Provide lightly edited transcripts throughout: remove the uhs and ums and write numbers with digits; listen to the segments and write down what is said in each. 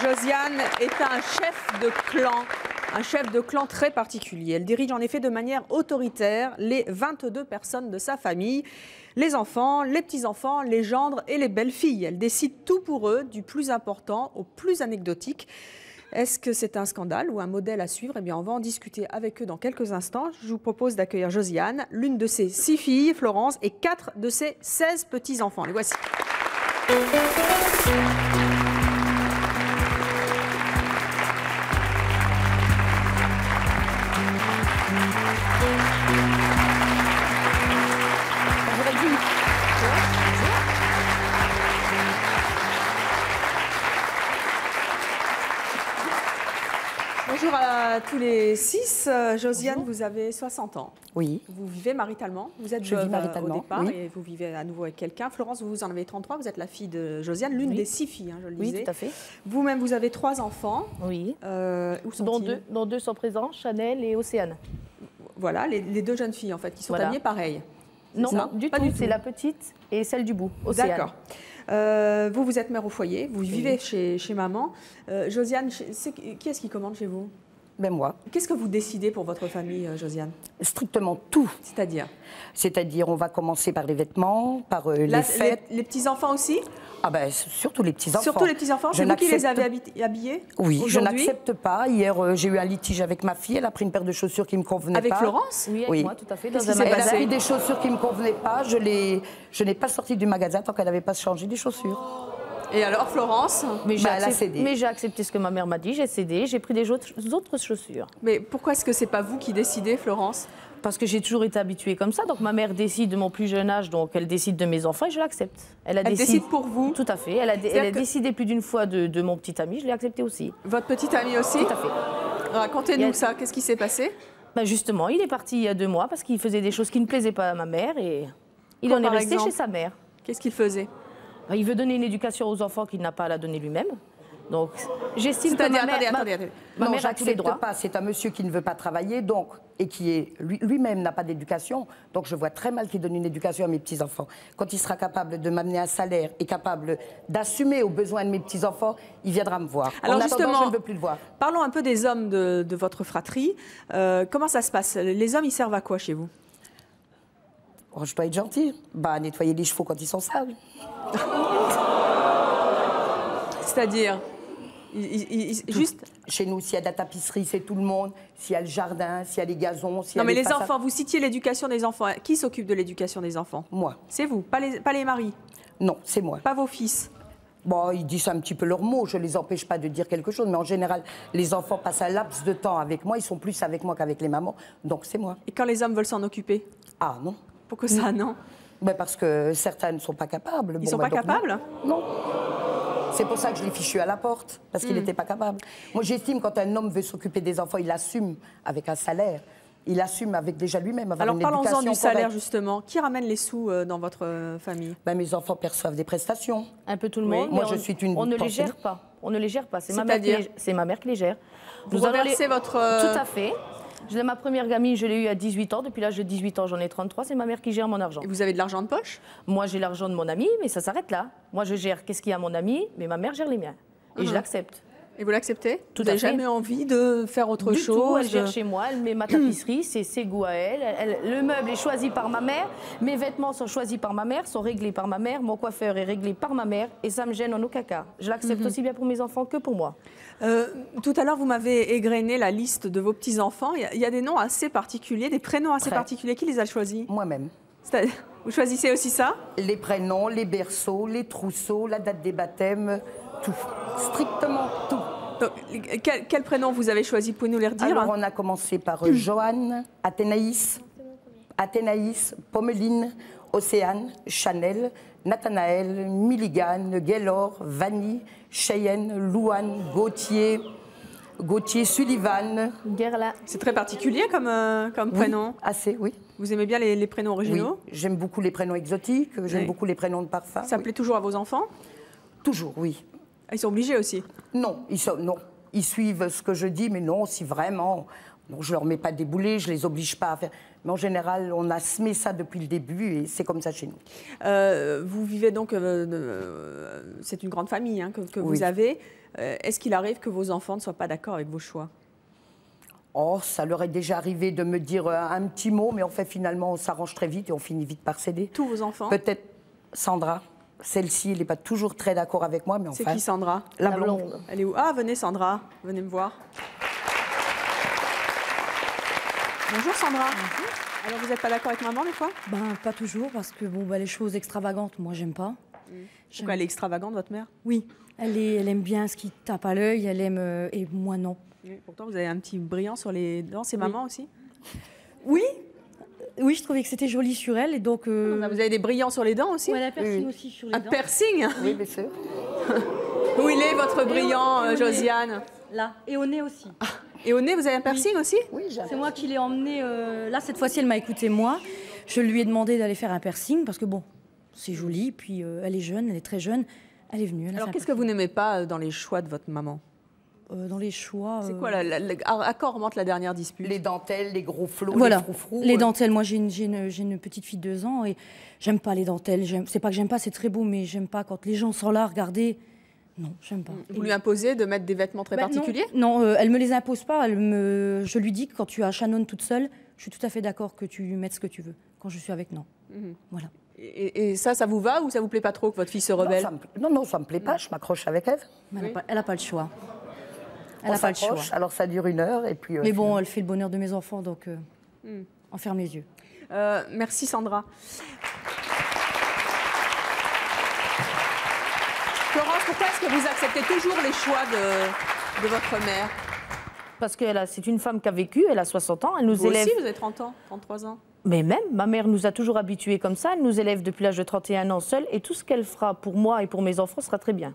Josiane est un chef de clan très particulier. Elle dirige en effet de manière autoritaire les 22 personnes de sa famille, les enfants, les petits-enfants, les gendres et les belles-filles. Elle décide tout pour eux, du plus important au plus anecdotique. Est-ce que c'est un scandale ou un modèle à suivre? Eh bien, on va en discuter avec eux dans quelques instants. Je vous propose d'accueillir Josiane, l'une de ses 6 filles, Florence, et 4 de ses 16 petits-enfants. Les voici. Bonjour à tous les 6. Josiane, bonjour. Vous avez 60 ans. Oui. Vous vivez maritalement. Vous êtes veuve maritalement, au départ, oui. Et vous vivez à nouveau avec quelqu'un. Florence, vous en avez 33. Vous êtes la fille de Josiane, l'une des 6 filles, hein, je le disais. Oui, tout à fait. Vous-même, vous avez 3 enfants. Oui. Où sont-ils? dont deux sont présents, Chanel et Océane. Voilà, les 2 jeunes filles, en fait, qui sont habillées pareil. Non, du tout. C'est la petite et celle du bout, Océane. D'accord. Vous êtes mère au foyer, vous vivez chez maman. Josiane, qui est-ce qui commande chez vous? Ben moi. Qu'est-ce que vous décidez pour votre famille, Josiane? Strictement tout. C'est-à-dire? C'est-à-dire, on va commencer par les vêtements, par les fêtes. Les petits-enfants aussi? Ah ben, surtout les petits-enfants. Surtout les petits-enfants? C'est vous qui les avez habillés? Oui, je n'accepte pas. Hier, j'ai eu un litige avec ma fille. Elle a pris une paire de chaussures qui ne me convenaient pas. Avec Florence? Oui, avec moi, tout à fait. Elle a pris des chaussures qui ne me convenaient pas. Je n'ai pas sorti du magasin tant qu'elle n'avait pas changé les chaussures. Et alors, Florence? Elle a cédé. Mais j'ai accepté ce que ma mère m'a dit, j'ai cédé, j'ai pris des autres chaussures. Mais pourquoi est-ce que c'est pas vous qui décidez, Florence? Parce que j'ai toujours été habituée comme ça. Donc ma mère décide de mon plus jeune âge, donc elle décide de mes enfants et je l'accepte. Elle décide pour vous? Tout à fait. Elle a décidé plus d'une fois de mon petit ami, je l'ai accepté aussi. Votre petit ami aussi? Tout à fait. Racontez-nous ça, qu'est-ce qui s'est passé? Ben justement, il est parti il y a 2 mois parce qu'il faisait des choses qui ne plaisaient pas à ma mère et il en est resté chez sa mère. Qu'est-ce qu'il faisait? Il veut donner une éducation aux enfants qu'il n'a pas à la donner lui-même. Donc, j'estime que ma mère a tous les droits. Pas. C'est un monsieur qui ne veut pas travailler, donc, et qui lui-même n'a pas d'éducation. Donc, je vois très mal qu'il donne une éducation à mes petits-enfants. Quand il sera capable de m'amener un salaire et capable d'assumer aux besoins de mes petits-enfants, il viendra me voir. Alors justement, je ne veux plus le voir. Parlons un peu des hommes de votre fratrie. Comment ça se passe? Les hommes, ils servent à quoi chez vous? Oh, je dois être gentille. Nettoyer les chevaux quand ils sont sales. C'est-à-dire juste... Chez nous, s'il y a de la tapisserie, c'est tout le monde. S'il y a le jardin, s'il y a les gazons, s'il y a Non, mais les façades... enfants, vous citiez l'éducation des enfants. Qui s'occupe de l'éducation des enfants? Moi. C'est vous, pas les maris? Non, c'est moi. Pas vos fils? Bon, ils disent un petit peu leurs mots, je ne les empêche pas de dire quelque chose, mais en général, les enfants passent un laps de temps avec moi, ils sont plus avec moi qu'avec les mamans, donc c'est moi. Et quand les hommes veulent s'en occuper? Ah non. Pourquoi ça, non? Parce que certains ne sont pas capables. Ils ne sont pas capables? Non. C'est pour ça que je l'ai fichu à la porte, parce qu'il n'était pas capable. Moi, j'estime quand un homme veut s'occuper des enfants, il assume avec un salaire. Il assume avec déjà lui-même. Alors parlons-en du salaire, justement. Qui ramène les sous dans votre famille? Mes enfants perçoivent des prestations. Un peu tout le monde. Moi, je suis une... On ne les gère pas. On ne les gère pas. C'est ma mère qui les gère. Vous reversez votre... Tout à fait. Ma première gamine, je l'ai eue à 18 ans. Depuis l'âge de 18 ans, j'en ai 33. C'est ma mère qui gère mon argent. Et vous avez de l'argent de poche? Moi, j'ai l'argent de mon ami, mais ça s'arrête là. Moi, je gère qu'est-ce qu'il y a à mon ami, mais ma mère gère les miens. Et je l'accepte. Et vous l'acceptez? Tout à fait. Vous n'avez jamais envie de faire autre chose? Elle gère chez moi, elle met ma tapisserie, c'est ses goûts à elle. Le meuble est choisi par ma mère, mes vêtements sont choisis par ma mère, sont réglés par ma mère, mon coiffeur est réglé par ma mère, et ça me gêne en aucun cas. Je l'accepte aussi bien pour mes enfants que pour moi. Tout à l'heure, vous m'avez égrené la liste de vos petits-enfants. Il y a des noms assez particuliers, des prénoms assez particuliers. Qui les a choisis? Moi-même. Vous choisissez aussi ça? Les prénoms, les berceaux, les trousseaux, la date des baptêmes, tout. Strictement tout. Donc, quel prénom vous avez choisi? Pouvez-nous les redire? Alors, on a commencé par Joanne, Athénaïs, Pommeline, Océane, Chanel, Nathanaël, Milligan, Gaylor, Vanny, Cheyenne, Louane, Gauthier, Sullivan. C'est très particulier comme prénom. Oui, assez, oui. Vous aimez bien les prénoms originaux? Oui, j'aime beaucoup les prénoms exotiques, j'aime beaucoup les prénoms de parfum. Ça plaît toujours à vos enfants? Toujours, oui. Ils sont obligés aussi? Non, ils suivent ce que je dis, mais non, si vraiment Donc je leur mets pas des boulets, je les oblige pas à faire. Mais en général, on a semé ça depuis le début et c'est comme ça chez nous. Vous vivez donc, c'est une grande famille hein, que Oui. vous avez. Est-ce qu'il arrive que vos enfants ne soient pas d'accord avec vos choix? Oh, ça leur est déjà arrivé de me dire un petit mot, mais en fait, finalement, on s'arrange très vite et on finit vite par céder. Tous vos enfants? Peut-être Sandra. Celle-ci, elle n'est pas toujours très d'accord avec moi, mais enfin... C'est qui Sandra? La blonde. Elle est où? Ah, venez Sandra, venez me voir. Bonjour Sandra. Bonjour. Alors vous n'êtes pas d'accord avec maman des fois? Ben, pas toujours, parce que bon, les choses extravagantes, moi, j'aime pas. Pourquoi elle est extravagante, votre mère? Oui, elle aime bien ce qui tape à l'œil, elle aime... et moi, non. Oui, pourtant, vous avez un petit brillant sur les dents. C'est maman aussi? Oui, oui, je trouvais que c'était joli sur elle, et donc... Vous avez des brillants sur les dents aussi? Ouais, elle a un piercing aussi sur les Un dents. piercing? Oui, bien sûr. Où il est votre brillant, et au nez. Josiane? Là, et au nez aussi. Et au nez, vous avez un piercing aussi? Oui, C'est moi qui l'ai emmenée... Là, cette fois-ci, elle m'a écouté moi. Je lui ai demandé d'aller faire un piercing, parce que bon, c'est joli, puis elle est jeune, elle est très jeune. Elle est venue. Elle a Alors fait un qu'est-ce que vous n'aimez pas dans les choix de votre maman? dans les choix... C'est quoi à quoi remonte la dernière dispute? Les dentelles, les gros flots, Voilà, les froufrous. les dentelles. Moi, j'ai une petite fille de 2 ans et j'aime pas les dentelles. C'est pas que j'aime pas, c'est très beau, mais j'aime pas quand les gens sont là, regardez. Non, j'aime pas. Vous lui imposez de mettre des vêtements très particuliers? Non, elle me les impose pas. Je lui dis que quand tu as Shannon toute seule, je suis tout à fait d'accord que tu mettes ce que tu veux. Quand je suis avec, non. Voilà. Et ça vous va ou ça vous plaît pas trop que votre fille se rebelle? Non, ça me plaît pas, je m'accroche avec elle. Mais elle a pas le choix. Elle On a pas le choix. s'accroche, alors ça dure 1 heure et puis... Mais bon, elle fait le bonheur de mes enfants, donc on ferme les yeux. Merci Sandra. Florence, pourquoi est-ce que vous acceptez toujours les choix de votre mère? Parce que c'est une femme qui a vécu, elle a 60 ans, elle nous Vous élève... aussi, vous avez 30 ans, 33 ans. Mais même, ma mère nous a toujours habitués comme ça, elle nous élève depuis l'âge de 31 ans seule, et tout ce qu'elle fera pour moi et pour mes enfants sera très bien.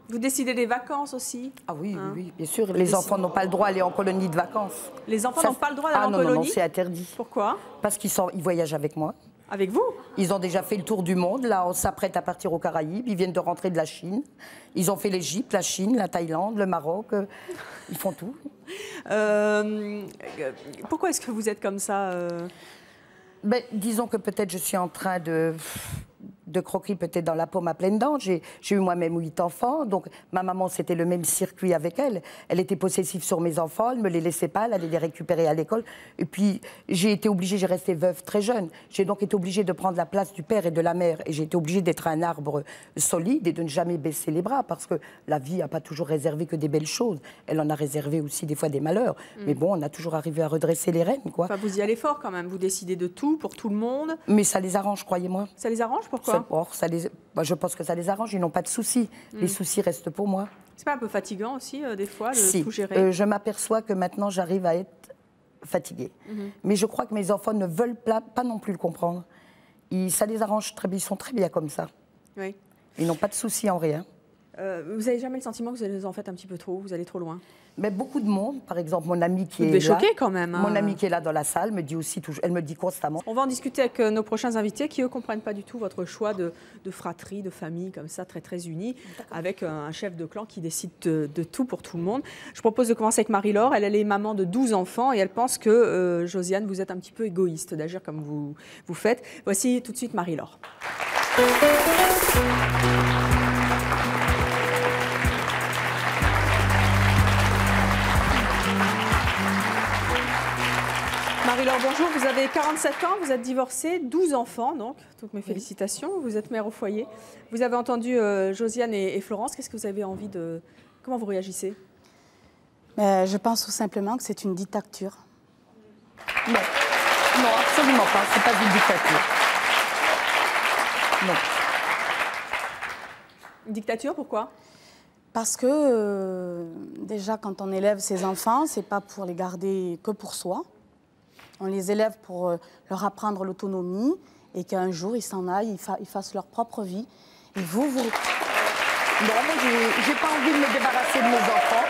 Vous décidez des vacances aussi? Ah oui, oui, bien sûr. Les enfants n'ont pas le droit d'aller en colonie de vacances. Les enfants Ça, n'ont pas le droit d'aller Ah en non, non, colonie? c'est interdit. Pourquoi? Parce qu'ils voyagent avec moi. Avec vous? Ils ont déjà fait le tour du monde. Là, on s'apprête à partir aux Caraïbes. Ils viennent de rentrer de la Chine. Ils ont fait l'Égypte, la Chine, la Thaïlande, le Maroc. Ils font tout. Pourquoi est-ce que vous êtes comme ça Ben, disons que peut-être je suis en train de croquer peut-être dans la pomme à pleines dents. J'ai eu moi-même 8 enfants, donc ma maman, c'était le même circuit avec elle. Elle était possessive sur mes enfants, elle ne me les laissait pas, elle allait les récupérer à l'école. Et puis, j'ai été obligée, j'ai resté veuve très jeune. J'ai donc été obligée de prendre la place du père et de la mère. Et j'ai été obligée d'être un arbre solide et de ne jamais baisser les bras, parce que la vie n'a pas toujours réservé que des belles choses. Elle en a réservé aussi des fois des malheurs. Mais bon, on a toujours arrivé à redresser les rênes, quoi. Enfin, vous y allez fort quand même, vous décidez de tout pour tout le monde. Mais ça les arrange, croyez-moi. Ça les arrange, pourquoi? Je pense que ça les arrange, ils n'ont pas de soucis. Les soucis restent pour moi. C'est pas un peu fatigant aussi, des fois, de Si. tout gérer? Je m'aperçois que maintenant, j'arrive à être fatiguée. Mais je crois que mes enfants ne veulent pas non plus le comprendre. Ça les arrange très bien, ils sont très bien comme ça. Oui. Ils n'ont pas de soucis en rien. Vous n'avez jamais le sentiment que vous en faites un petit peu trop, vous allez trop loin? Mais beaucoup de monde, par exemple, mon amie qui Vous est devez là. choquer quand même. Hein. Mon amie qui est là dans la salle me dit aussi, elle me dit constamment. On va en discuter avec nos prochains invités qui, eux, ne comprennent pas du tout votre choix de fratrie, de famille, comme ça, très, très unie, avec un chef de clan qui décide de tout pour tout le monde. Je propose de commencer avec Marie-Laure. Elle est maman de 12 enfants et elle pense que, Josiane, vous êtes un petit peu égoïste d'agir comme vous faites. Voici tout de suite Marie-Laure. Marie-Laure, bonjour, vous avez 47 ans, vous êtes divorcée, 12 enfants, donc toutes mes félicitations, vous êtes mère au foyer. Vous avez entendu Josiane et Florence, qu'est-ce que vous avez envie de... Comment vous réagissez? Je pense tout simplement que c'est une dictature. Non, non, absolument pas, c'est pas une dictature. Non. Une dictature, pourquoi? Parce que déjà, quand on élève ses enfants, c'est pas pour les garder que pour soi. On les élève pour leur apprendre l'autonomie et qu'un jour, ils s'en aillent, ils fassent leur propre vie. Et vous... Non, mais j'ai pas envie de me débarrasser de mes enfants.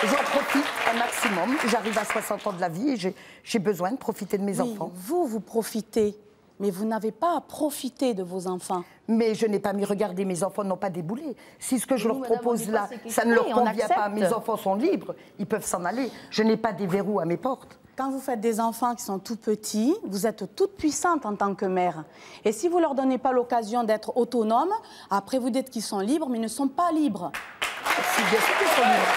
J'en profite un maximum. J'arrive à 60 ans de la vie et j'ai besoin de profiter de mes enfants. Vous profitez Mais vous n'avez pas à profiter de vos enfants. Mais je n'ai pas mis, regardez, mes enfants n'ont pas déboulé. Si ce que je Nous, leur madame, propose on dit là, pas c'est ça ne leur qu'ils on convient pas, accepte. mes enfants sont libres, ils peuvent s'en aller. Je n'ai pas des verrous à mes portes. Quand vous faites des enfants qui sont tout petits, vous êtes toute puissante en tant que mère. Et si vous ne leur donnez pas l'occasion d'être autonomes, après vous dites qu'ils sont libres, mais ils ne sont pas libres. Si, bien sûr qu'ils sont libres.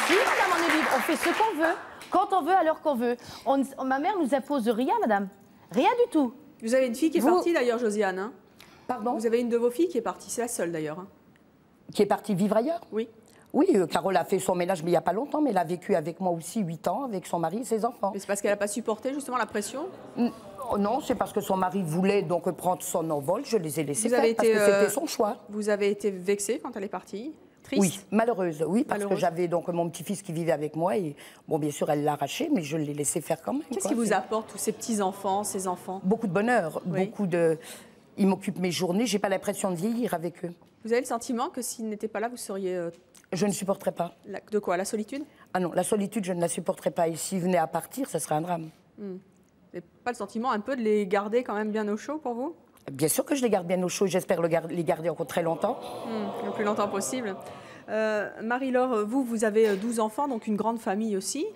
Si, madame, on est libre. On fait ce qu'on veut, quand on veut, à l'heure qu'on veut. Ma mère nous impose rien, madame. Rien du tout. Vous avez une fille qui est partie d'ailleurs, Josiane. Hein. Pardon? Vous avez une de vos filles qui est partie, c'est la seule d'ailleurs. Hein. Qui est partie vivre ailleurs? Oui. Oui, Carole a fait son ménage, mais il n'y a pas longtemps, mais elle a vécu avec moi aussi 8 ans, avec son mari et ses enfants. Mais c'est parce qu'elle n'a pas supporté justement la pression? Non, c'est parce que son mari voulait donc prendre son envol, je les ai laissés Vous faire, avez parce été, que c'était son choix. Vous avez été vexée quand elle est partie? Triste? Oui, malheureuse, oui, parce Malheureuse. que j'avais donc mon petit-fils qui vivait avec moi et bon, bien sûr, elle l'a arraché, mais je l'ai laissé faire quand même. Qu'est-ce quoi. qui vous apporte tous ces petits-enfants, ces enfants? Beaucoup de bonheur, Oui. beaucoup de... Ils m'occupent mes journées, j'ai pas l'impression de vieillir avec eux. Vous avez le sentiment que s'ils n'étaient pas là, vous seriez... Je ne supporterais pas. de quoi? La solitude? Ah non, la solitude, je ne la supporterais pas. Et s'ils venaient à partir, ça serait un drame. Vous n'avez pas le sentiment un peu de les garder quand même bien au chaud pour vous? Bien sûr que je les garde bien au chaud, j'espère les garder encore très longtemps. Le plus longtemps possible. Marie-Laure, vous avez 12 enfants, donc une grande famille aussi.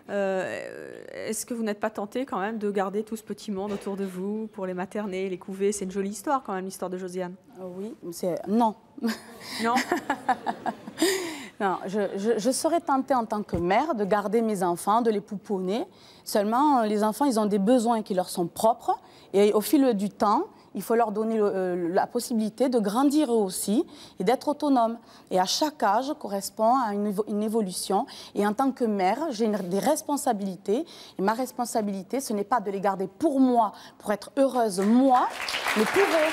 Est-ce que vous n'êtes pas tentée quand même de garder tout ce petit monde autour de vous pour les materner, les couver? C'est une jolie histoire quand même, l'histoire de Josiane. Oui, non. Non? Non, je serais tentée en tant que mère de garder mes enfants, de les pouponner. Seulement, les enfants, ils ont des besoins qui leur sont propres. Et au fil du temps, il faut leur donner la possibilité de grandir eux aussi et d'être autonomes. Et à chaque âge correspond à une évolution. Et en tant que mère, j'ai des responsabilités. Et ma responsabilité, ce n'est pas de les garder pour moi, pour être heureuse moi, mais pour eux.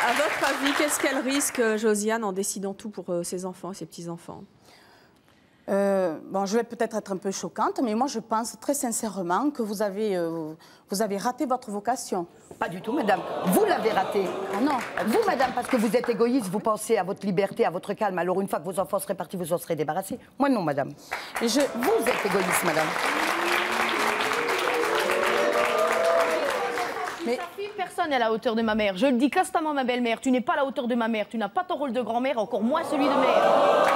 À votre avis, qu'est-ce qu'elle risque, Josiane, en décidant tout pour ses enfants et ses petits-enfants? Bon, je vais peut-être être un peu choquante, mais moi je pense très sincèrement que vous avez raté votre vocation. Pas du tout, madame. Vous l'avez raté. Ah non. Vous, madame, parce que vous êtes égoïste, vous pensez à votre liberté, à votre calme. Alors, une fois que vos enfants seraient partis, vous en serez débarrassés. Moi, non, madame. Et Vous êtes égoïste, madame. Mais sa fille, personne n'est à la hauteur de ma mère. Je le dis constamment, ma belle-mère. Tu n'es pas à la hauteur de ma mère. Tu n'as pas ton rôle de grand-mère, encore moins celui de mère.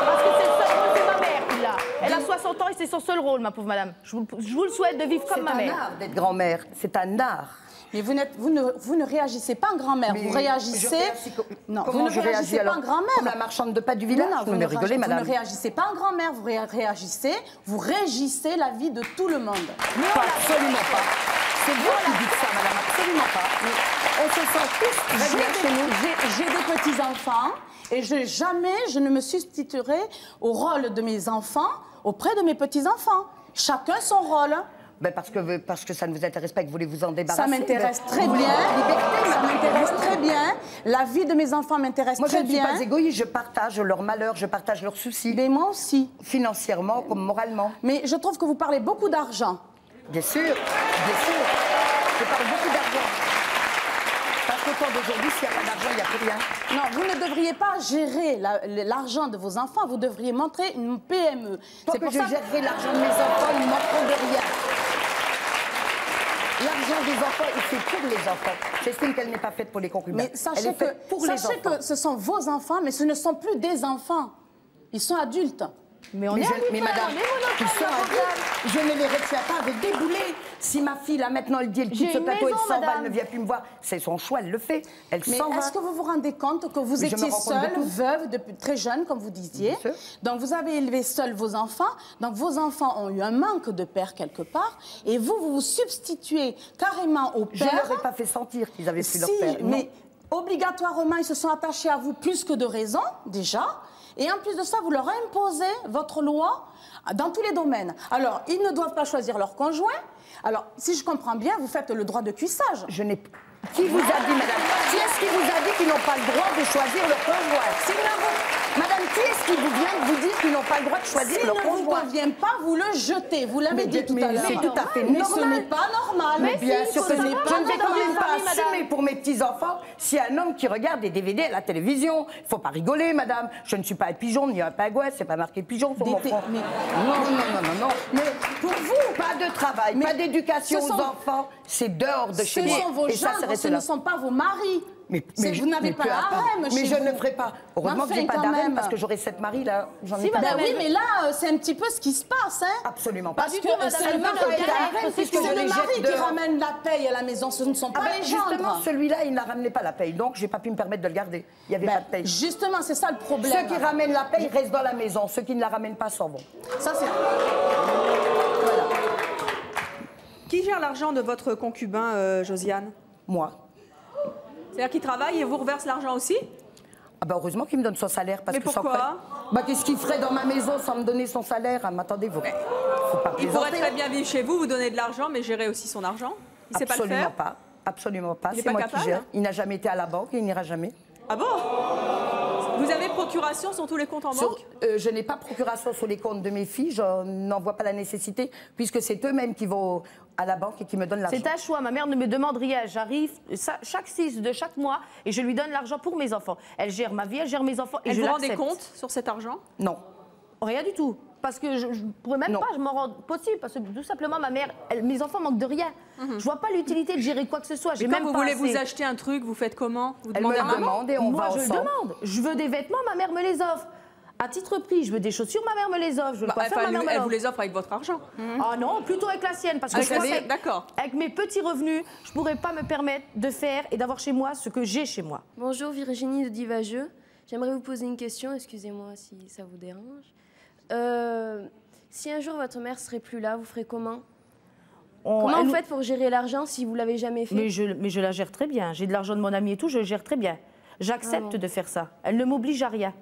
Parce que c'est le seul rôle de ma mère qu'il a. Elle a 60 ans et c'est son seul rôle, ma pauvre madame. Je vous le souhaite de vivre comme ma C'est un mère. art d'être grand-mère. C'est un art. Mais vous ne réagissez pas en grand-mère, vous réagissez... Non, vous ne réagissez pas en grand-mère. Comme la marchande de pâtes du village. Non, vous me rigolez, madame. Vous ne réagissez pas en grand-mère, vous réagissez, vous régissez la vie de tout le monde. Absolument pas. C'est vous qui dites ça, madame. Absolument pas. On se sent tous très bien chez nous. J'ai des petits-enfants et je ne me substituerai au rôle de mes enfants auprès de mes petits-enfants. Chacun son rôle. Ben parce que ça ne vous intéresse pas et que vous voulez vous en débarrasser. Ça m'intéresse très Vous bien. voulez votre liberté, Ça m'intéresse très bien. La vie de mes enfants m'intéresse Moi, je très ne suis bien. pas égoïste. Je partage leurs malheurs, je partage leurs soucis. Mais moi aussi. Financièrement comme moralement. Mais je trouve que vous parlez beaucoup d'argent. Bien sûr, bien sûr. Je parle beaucoup d'argent. Parce qu'au temps d'aujourd'hui, s'il n'y a pas d'argent, il n'y a plus rien. Non, vous ne devriez pas gérer l'argent de vos enfants, vous devriez montrer une PME. Tant que je gérerai l'argent de mes enfants, ils ne manqueront de rien. L'argent des enfants est fait pour les enfants. J'estime qu'elle n'est pas faite pour les concubins. Mais sachez que ce sont vos enfants, mais ce ne sont plus des enfants. Ils sont adultes. Mais on Mais, est adultes, mais madame, ils sont adultes. Je ne les retiens pas avec des boulets. Si ma fille, là, maintenant, elle dit, elle quitte J'ai ce une plateau, elle maison, s'en va, madame. elle ne vient plus me voir. C'est son choix, elle le fait. Elle Mais s'en va. est-ce que vous vous rendez compte que vous Mais je me étiez rends compte de seule, tout. veuve, depuis très jeune, comme vous disiez. Bien sûr. Donc vous avez élevé seul vos enfants. Donc vos enfants ont eu un manque de père quelque part. Et vous vous substituez carrément au Je père. ne leur ai pas fait sentir qu'ils avaient plus leur Si, père. Non. mais obligatoirement, ils se sont attachés à vous plus que de raison, déjà. Et en plus de ça, vous leur imposez votre loi dans tous les domaines. Alors, ils ne doivent pas choisir leur conjoint. Alors, si je comprends bien, vous faites le droit de cuissage. Je n'ai... Qui vous a dit, madame? Qui est-ce qui vous a dit qu'ils n'ont pas le droit de choisir leur conjoint? Madame, qui est-ce qui vous vient de vous dire qu'ils n'ont pas le droit de choisir S'il leur ne vous conjoint? convient pas, vous le jetez. Vous l'avez dit tout à l'heure. c'est tout à fait Mais normal. ce n'est pas normal. Mais bien sûr que ce n'est je pas ne vais quand même pas famille, madame. assumer pour mes mes petits-enfants, s'il y a un homme qui regarde des DVD à la télévision, il ne faut pas rigoler, madame. Je ne suis pas un pigeon ni un pingouin, c'est pas marqué pigeon sur mon front. Non. Mais pour vous, pas de travail, pas d'éducation aux enfants, c'est dehors de chez moi. Ce sont vos gendres, ce ne sont pas vos maris. Vous n'avez pas un harem chez Mais je vous. ne le ferai pas. Heureusement que je n'ai pas d'harem parce que j'aurais 7 maris là. J'en ai pas. Oui, mais là, c'est un petit peu ce qui se passe. Hein. Absolument pas. Parce que c'est le mari qui ramène la paye à la maison, ce ne sont pas les gendres. Justement, celui-là, il n'a ramené pas la paye, donc je n'ai pas pu me permettre de le garder. Il n'y avait pas de paye. Justement, c'est ça le problème. Ceux qui ramènent la paye restent dans la maison. Ceux qui ne la ramènent pas s'en vont. Ça, c'est... Voilà. Qui gère l'argent de votre concubin, Josiane? Moi. C'est-à-dire qu'il travaille et vous reverse l'argent aussi? Ah bah heureusement qu'il me donne son salaire. Parce Mais que pourquoi? Qu'est-ce qu'il ferait dans ma maison sans me donner son salaire? Ah, mais attendez, faut pas Il pourrait plaisanter. très bien vivre chez vous, vous donner de l'argent, mais gérer aussi son argent. Il ne sait pas le faire? Absolument pas. Il est C'est pas moi capable? qui gère. Il n'a jamais été à la banque et il n'ira jamais. Ah bon? Vous avez procuration sur tous les comptes en banque? Je n'ai pas procuration sur les comptes de mes filles. Je n'en vois pas la nécessité puisque c'est eux-mêmes qui vont à la banque et qui me donnent l'argent. C'est un choix. Ma mère ne me demande rien. J'arrive chaque 6 de chaque mois et je lui donne l'argent pour mes enfants. Elle gère ma vie, elle gère mes enfants et Elle je vous rend des l'accepte. comptes sur cet argent? Non. Rien du tout. Parce que je ne pourrais même pas, je m'en rends possible. Parce que tout simplement, ma mère, mes enfants manquent de rien. Je vois pas l'utilité de gérer quoi que ce soit. Mais quand vous voulez vous acheter un truc, vous faites comment? Vous Elle me demandez à le maman? demande et on Moi, va je le ensemble. demande. Je veux des vêtements, ma mère me les offre. À titre prix, je veux des chaussures, ma mère me les offre. Je veux le coiffeur, ma mère me elle l'offre. vous les offre avec votre argent. Ah non, plutôt avec la sienne. Parce que Avec je la crois sienne, qu'avec- d'accord. avec mes petits revenus, je ne pourrais pas me permettre de faire et d'avoir chez moi ce que j'ai chez moi. Bonjour Virginie de Divageux. J'aimerais vous poser une question, excusez-moi si ça vous dérange. Si un jour votre mère serait plus là, vous ferez comment? Comment elle vous nous- faites pour gérer l'argent si vous l'avez jamais fait? mais je la gère très bien. J'ai de l'argent de mon ami et tout, je le gère très bien. J'accepte de faire ça. Elle ne m'oblige à rien.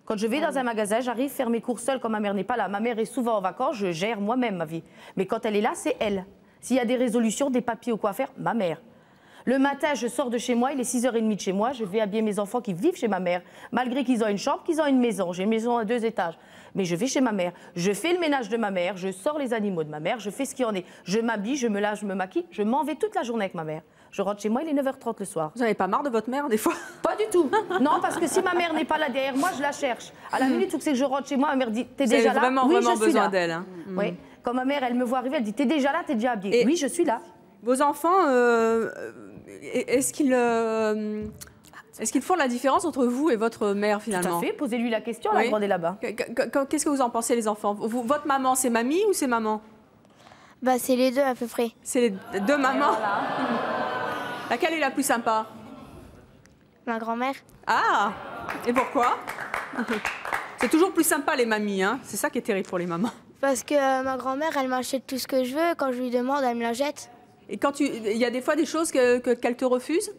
Quand je vais dans un magasin, j'arrive faire mes courses seule quand ma mère n'est pas là. Ma mère est souvent en vacances, je gère moi-même ma vie. Mais quand elle est là, c'est elle. S'il y a des résolutions, des papiers ou quoi faire, ma mère. Le matin, je sors de chez moi, il est 6h30 de chez moi, je vais habiller mes enfants qui vivent chez ma mère, malgré qu'ils ont une chambre, qu'ils ont une maison. J'ai une maison à 2 étages. Mais je vais chez ma mère, je fais le ménage de ma mère, je sors les animaux de ma mère, je fais ce qu'il en est. Je m'habille, je me lave, je me maquille, je m'en vais toute la journée avec ma mère. Je rentre chez moi, il est 9h30 le soir. Vous n'avez pas marre de votre mère, des fois? Pas du tout. Non, parce que si ma mère n'est pas là derrière moi, je la cherche. À la minute où c'est que je rentre chez moi, ma mère dit « T'es Vous déjà avez là ?» vraiment, Oui, vraiment je suis besoin là. d'elle. Hein. Oui. Quand ma mère, elle me voit arriver, elle dit « T'es déjà là, t'es déjà habillée ?» Et- Oui, je suis là. Vos enfants, est-ce qu'ils font la différence entre vous et votre mère, Tout finalement? à fait. Posez-lui la question, la Oui. grande est là-bas. Qu'est-ce que vous en pensez, les enfants? Votre maman, c'est mamie ou c'est maman? Bah, c'est les deux à peu près. C'est les deux mamans. Laquelle est la plus sympa? Ma grand-mère. Ah! Et pourquoi? C'est toujours plus sympa, les mamies, hein? C'est ça qui est terrible pour les mamans. Parce que ma grand-mère, elle m'achète tout ce que je veux. Quand je lui demande, elle me la jette. Et quand il y a des fois des choses qu'elle te refuse?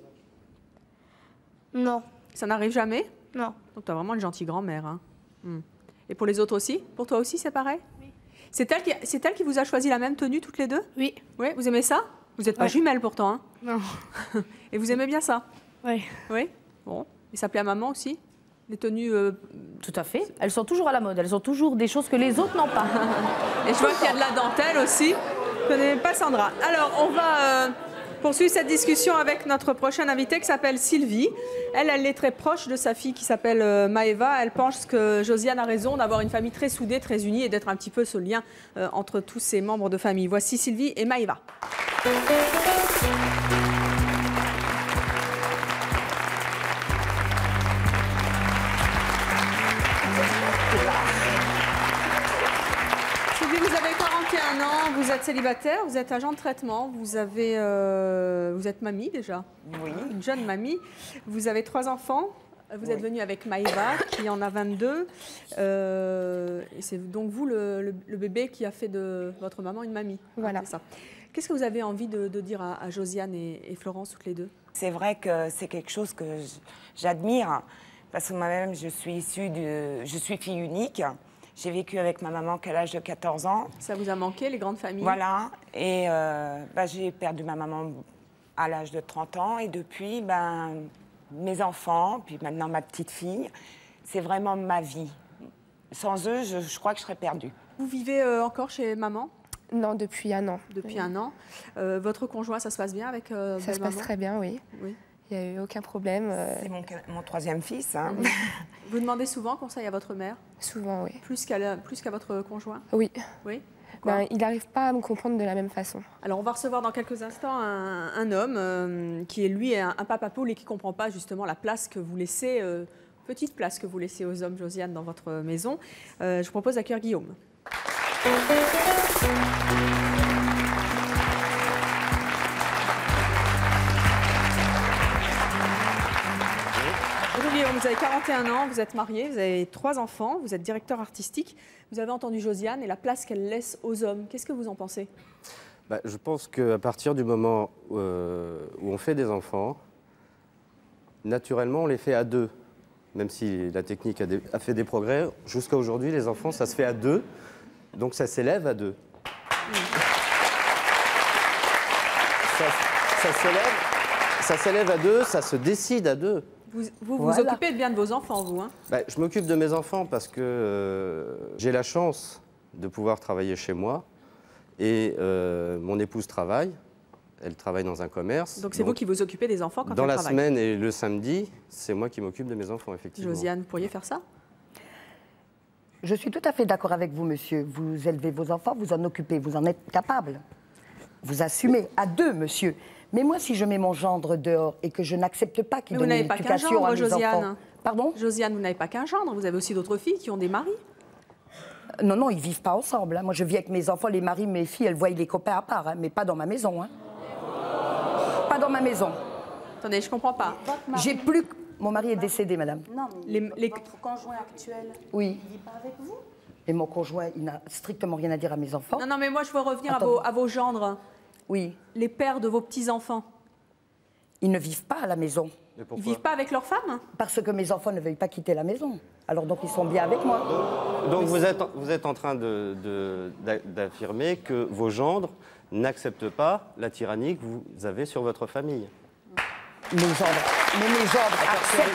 Non, Ça n'arrive jamais? non. Donc, tu as vraiment une gentille grand-mère. Hein. Et pour les autres aussi? Pour toi aussi, c'est pareil? Oui. C'est elle qui vous a choisi la même tenue, toutes les deux? Oui. Oui, vous aimez ça? Vous n'êtes pas Ouais. jumelles pourtant, hein? Non. Et vous aimez bien ça? Oui. Oui? Bon. Et ça plaît à maman aussi? Les tenues... Tout à fait. Elles sont toujours à la mode. Elles ont toujours des choses que les autres n'ont pas. Et je vois qu'il y a de la dentelle aussi. Je connais pas Sandra. Alors, on va poursuivre cette discussion avec notre prochaine invitée qui s'appelle Sylvie. Elle est très proche de sa fille qui s'appelle Maëva. Elle pense que Josiane a raison d'avoir une famille très soudée, très unie et d'être un petit peu ce lien entre tous ses membres de famille. Voici Sylvie et Maëva. Sylvie, vous avez 41 ans, vous êtes célibataire, vous êtes agent de traitement, vous êtes mamie déjà. Oui. Une jeune mamie. Vous avez 3 enfants. Vous êtes venue avec Maëva, qui en a 22. Et c'est donc vous, le bébé, qui a fait de votre maman une mamie. Voilà. C'est ça. Qu'est-ce que vous avez envie de dire à Josiane et Florence, toutes les deux? C'est vrai que c'est quelque chose que j'admire, parce que moi-même, je suis fille unique. J'ai vécu avec ma maman qu'à l'âge de 14 ans. Ça vous a manqué, les grandes familles? Voilà. Et j'ai perdu ma maman à l'âge de 30 ans. Et depuis, mes enfants, puis maintenant ma petite fille, c'est vraiment ma vie. Sans eux, je crois que je serais perdue. Vous vivez encore chez maman? Non, depuis 1 an. Depuis 1 an. Votre conjoint, ça se passe bien avec Ça se passe très bien, oui. Oui. Il n'y a eu aucun problème. C'est mon 3e fils. Hein. Vous demandez souvent conseil à votre mère? Souvent, oui. Plus qu'à votre conjoint? Oui. Oui. Il n'arrive pas à me comprendre de la même façon. Alors, on va recevoir dans quelques instants un homme qui est, lui, un papa poule et qui ne comprend pas justement la place que vous laissez, petite place que vous laissez aux hommes, Josiane, dans votre maison. Je vous propose d'accueillir Guillaume. Bonjour Guillaume, vous avez 41 ans, vous êtes marié, vous avez 3 enfants, vous êtes directeur artistique. Vous avez entendu Josiane et la place qu'elle laisse aux hommes. Qu'est-ce que vous en pensez? Je pense qu'à partir du moment où on fait des enfants, naturellement, on les fait à 2. Même si la technique a fait des progrès, jusqu'à aujourd'hui, les enfants, ça se fait à 2. Donc ça s'élève à 2. Ça s'élève à 2, ça se décide à 2. Vous occupez bien de vos enfants, vous, hein? Je m'occupe de mes enfants parce que j'ai la chance de pouvoir travailler chez moi. Et mon épouse travaille. Elle travaille dans un commerce. Donc c'est vous qui vous occupez des enfants quand elle travaille? Dans la travaille. semaine et le samedi, c'est moi qui m'occupe de mes enfants, effectivement. Josiane, vous pourriez faire ça? Je suis tout à fait d'accord avec vous, monsieur. Vous élevez vos enfants, vous en occupez, vous en êtes capable. Vous assumez à 2, monsieur. Mais moi, si je mets mon gendre dehors et que je n'accepte pas qu'il donne une éducation à mes enfants... Pardon? Josiane, vous n'avez pas qu'un gendre, vous avez aussi d'autres filles qui ont des maris. Non, non, ils ne vivent pas ensemble. Hein. Moi, je vis avec mes enfants, les maris, mes filles, elles voient les copains à part, hein, mais pas dans ma maison. Hein. Pas dans ma maison. Attendez, je ne comprends pas. J'ai plus... Mon mari est décédé, madame. Non, mais votre conjoint actuel, oui. il ne vit pas avec vous? Et mon conjoint, il n'a strictement rien à dire à mes enfants. Non, non, mais moi, je veux revenir à vos gendres. Oui. Les pères de vos petits-enfants. Ils ne vivent pas à la maison. Ils ne vivent pas avec leurs femmes? Parce que mes enfants ne veulent pas quitter la maison. Alors donc, ils sont bien avec moi. Donc vous êtes en train d'affirmer que vos gendres n'acceptent pas la tyrannie que vous avez sur votre famille. Mes gendres acceptent...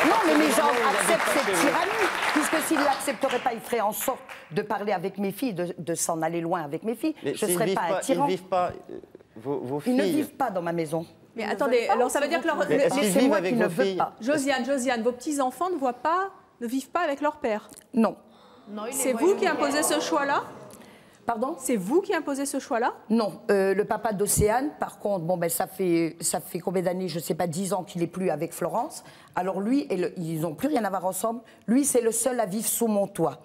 Non, mais mes gendres acceptent cette tyrannie. Puisque s'ils ne l'accepteraient pas, ils feraient en sorte de parler avec mes filles, de s'en aller loin avec mes filles. Mais je ne serais pas un tyran. Ils ne vivent pas... Vos filles... Ils ne vivent pas dans ma maison. Mais attendez, alors ça veut dire que leur... Est-ce qu'ils vivent avec vos filles? Josiane, vos petits-enfants ne vivent pas avec leur père? Non. C'est vous qui imposez ce choix-là? Pardon? C'est vous qui imposez ce choix-là? Non. Le papa d'Océane, par contre, bon, ça fait combien d'années? Je ne sais pas, 10 ans qu'il n'est plus avec Florence. Alors lui, ils n'ont plus rien à voir ensemble. Lui, c'est le seul à vivre sous mon toit.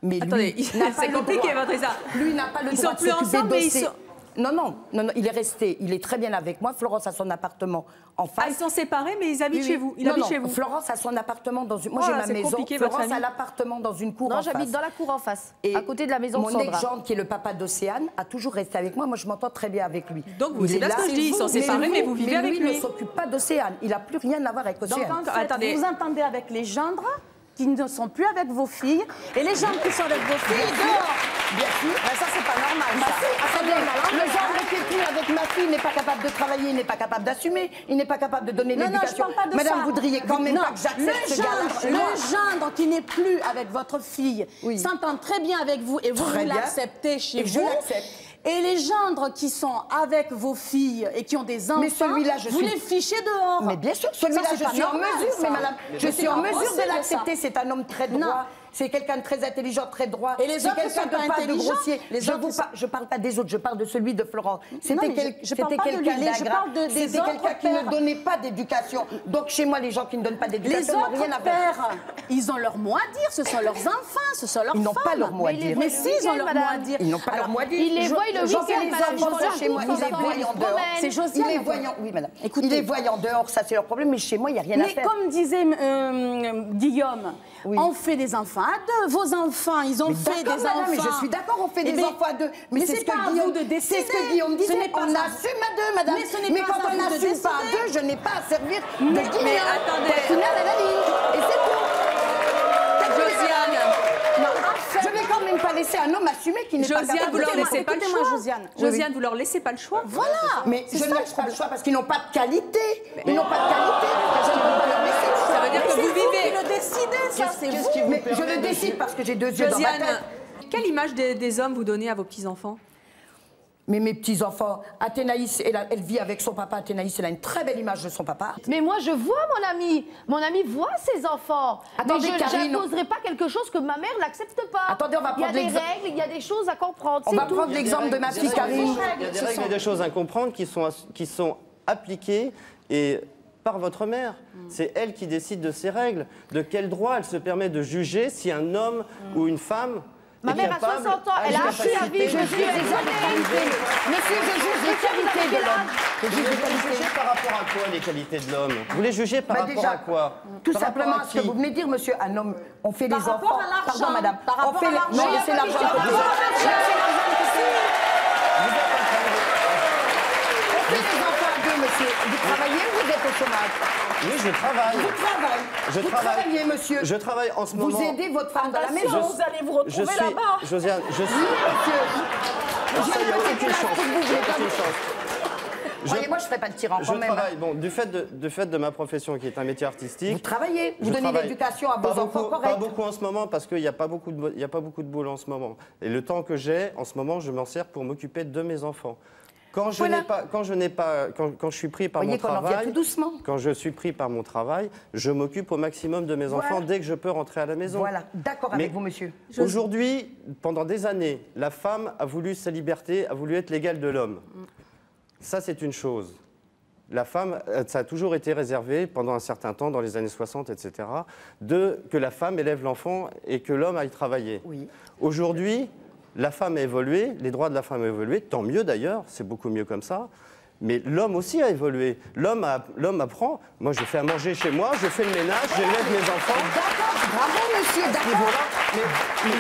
Mais attendez, c'est compliqué, votre histoire. Lui n'a pas le droit de s'occuper d'Océane. Non, il est resté, il est très bien avec moi. Florence a son appartement en face. Ah, ils sont séparés, mais ils habitent chez vous. Chez vous. Florence a son appartement dans une... Moi, j'ai ma maison. Florence a l'appartement dans une cour en face. Non, j'habite dans la cour en face, à côté de la maison de Sandra. Mon ex-gendre, qui est le papa d'Océane, a toujours resté avec moi. Moi, je m'entends très bien avec lui. Donc, c'est là ce que je dis. Ils sont séparés, mais vous vivez avec lui. Lui ne s'occupe pas d'Océane. Il n'a plus rien à voir avec Océane. Donc, en fait, vous entendez avec les gendres qui ne sont plus avec vos filles, et les gendres qui sont avec vos filles, dehors. Bien sûr. Ça, c'est pas normal. Le gendre qui est plus avec ma fille n'est pas capable de travailler, il n'est pas capable d'assumer, il n'est pas capable de donner l'éducation. Non, je parle pas de Madame, ça. vous voudriez quand même pas que j'accepte ce gars-là. Le gendre qui n'est plus avec votre fille s'entend très bien avec vous, et vous l'acceptez chez vous. Je l'accepte. Et les gendres qui sont avec vos filles et qui ont des enfants, vous les fichez dehors. Mais bien sûr, celui-là, je suis en mesure, mais madame, je suis en mesure de l'accepter. C'est un homme très droit. C'est quelqu'un de très intelligent, très droit. Et les autres quelqu'un sont pas de grossier. Je ne parle pas des autres, je parle de celui de Florence. C'était quelqu'un d'agréable. C'était quelqu'un qui ne donnait pas d'éducation. Donc chez moi, les gens qui ne donnent pas d'éducation n'ont rien à faire. Les autres pères, ils ont leur mot à dire. Ce sont leurs enfants, ce sont leurs femmes. Ils n'ont pas leur mot à dire. Mais si, ils ont leur mot à dire. Ils n'ont pas leur mot à dire. Ils les voient le week-end, madame. Chez moi, ils les voient en dehors. C'est Josiane. Ils les voient, oui, madame. Ils les voient en dehors, ça c'est leur problème. Mais chez moi, il n'y a rien à faire. Mais comme disait Guillaume, on fait des enfants à 2. Vos enfants, ils ont fait des enfants. Mais je suis d'accord, on fait des enfants à 2. Mais c'est pas à vous de décider. C'est ce que Guillaume disait. On assume à 2, madame. Mais quand on n'assume pas à 2, je n'ai pas à servir de guignol. Mais attendez. Et c'est tout. Josiane. Je ne vais quand même pas laisser un homme assumer qui n'est pas capable. Josiane, vous leur laissez pas le choix. Josiane, vous leur laissez pas le choix. Voilà. Mais je ne laisse pas le choix parce qu'ils n'ont pas de qualité. Ils n'ont pas de qualité. Je ne peux pas leur laisser le choix. Ça veut dire que vous vivez. Vous le décidez, ça, c'est vous. Mais je le décide parce que j'ai 2 yeux dans ma tête. Quelle image des hommes vous donnez à vos petits-enfants? Mais mes petits-enfants, Athénaïs, elle vit avec son papa. Athénaïs, elle a une très belle image de son papa. Mais moi, je vois mon ami. Mon ami voit ses enfants. Attendez, mais je Karine. n'imposerai pas quelque chose que ma mère n'accepte pas. Attendez, on va prendre Il y a des l'exemple. règles, il y a des choses à comprendre. On c'est va tout. prendre l'exemple de ma fille Karine. Il y a des règles et des choses à comprendre qui sont appliquées et par votre mère. C'est elle qui décide de ces règles. De quel droit elle se permet de juger si un homme ou une femme Ma mère a 60 ans, elle a appris à vivre. Je juge les qualités. Monsieur, je juge les qualités de l'homme. Vous les jugez par rapport à quoi, les qualités de l'homme? Vous les jugez par rapport déjà, à quoi? Tout Par simplement rapport à ce que qui? vous venez de dire, monsieur. Un homme, on fait Par des rapport enfants. à l'argent. Pardon, madame. Par rapport on fait à les... l'argent. Non, laissez l'argent de côté. On fait les enfants à deux, monsieur. Vous travaillez ou vous êtes au chômage? Oui, je travaille. Vous travaillez. Vous travaillez, monsieur. Je travaille en ce moment. Vous aidez votre femme dans la maison. Vous allez vous retrouver là-bas. Josiane, je suis... Oui, monsieur. Ça, il n'y a aucune chance. Vous voulez pas Aucune chance. Croyez-moi, je ne ferai pas de tyran Je quand même. travaille, bon, du fait de ma profession qui est un métier artistique. Vous travaillez, vous je donnez travaille. l'éducation à vos Pas enfants beaucoup, corrects. Pas beaucoup en ce moment parce qu'il n'y a pas beaucoup de boulot en ce moment. Et le temps que j'ai, en ce moment, je m'en sers pour m'occuper de mes enfants. Quand je suis pris par mon travail, tout doucement. quand je suis pris par mon travail, je m'occupe au maximum de mes enfants dès que je peux rentrer à la maison. Voilà, d'accord avec vous, monsieur. Aujourd'hui, pendant des années, la femme a voulu sa liberté, a voulu être l'égale de l'homme. Ça, c'est une chose. La femme, ça a toujours été réservé pendant un certain temps, dans les années 60, etc., que la femme élève l'enfant et que l'homme aille travailler. Oui. Aujourd'hui, la femme a évolué, les droits de la femme ont évolué, tant mieux d'ailleurs, c'est beaucoup mieux comme ça. Mais l'homme aussi a évolué. L'homme apprend. Moi, je fais à manger chez moi, je fais le ménage, j'élève mes enfants. D'accord, bravo, monsieur, d'accord. Mais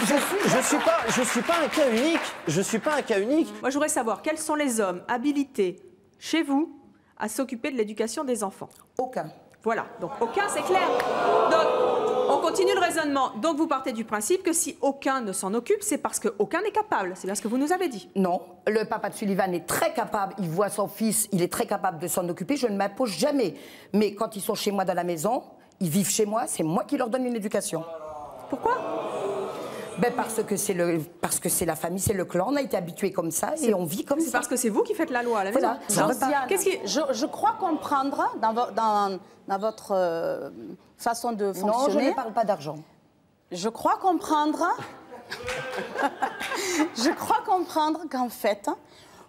je suis pas un cas unique. Je suis pas un cas unique. Moi, je voudrais savoir quels sont les hommes habilités chez vous à s'occuper de l'éducation des enfants. Aucun. Voilà, donc aucun, c'est clair. Donc, on continue le raisonnement. Donc, vous partez du principe que si aucun ne s'en occupe, c'est parce qu'aucun n'est capable. C'est bien ce que vous nous avez dit. Non, le papa de Sullivan est très capable. Il voit son fils, il est très capable de s'en occuper. Je ne m'impose jamais. Mais quand ils sont chez moi dans la maison, ils vivent chez moi, c'est moi qui leur donne une éducation. Pourquoi ? Ben parce que c'est la famille, c'est le clan. On a été habitués comme ça et on vit comme ça. C'est parce que c'est vous qui faites la loi à la maison. Voilà. Josiane, je crois comprendre dans votre façon de fonctionner. Non, je ne parle pas d'argent. Je crois comprendre. Je crois comprendre qu'en fait,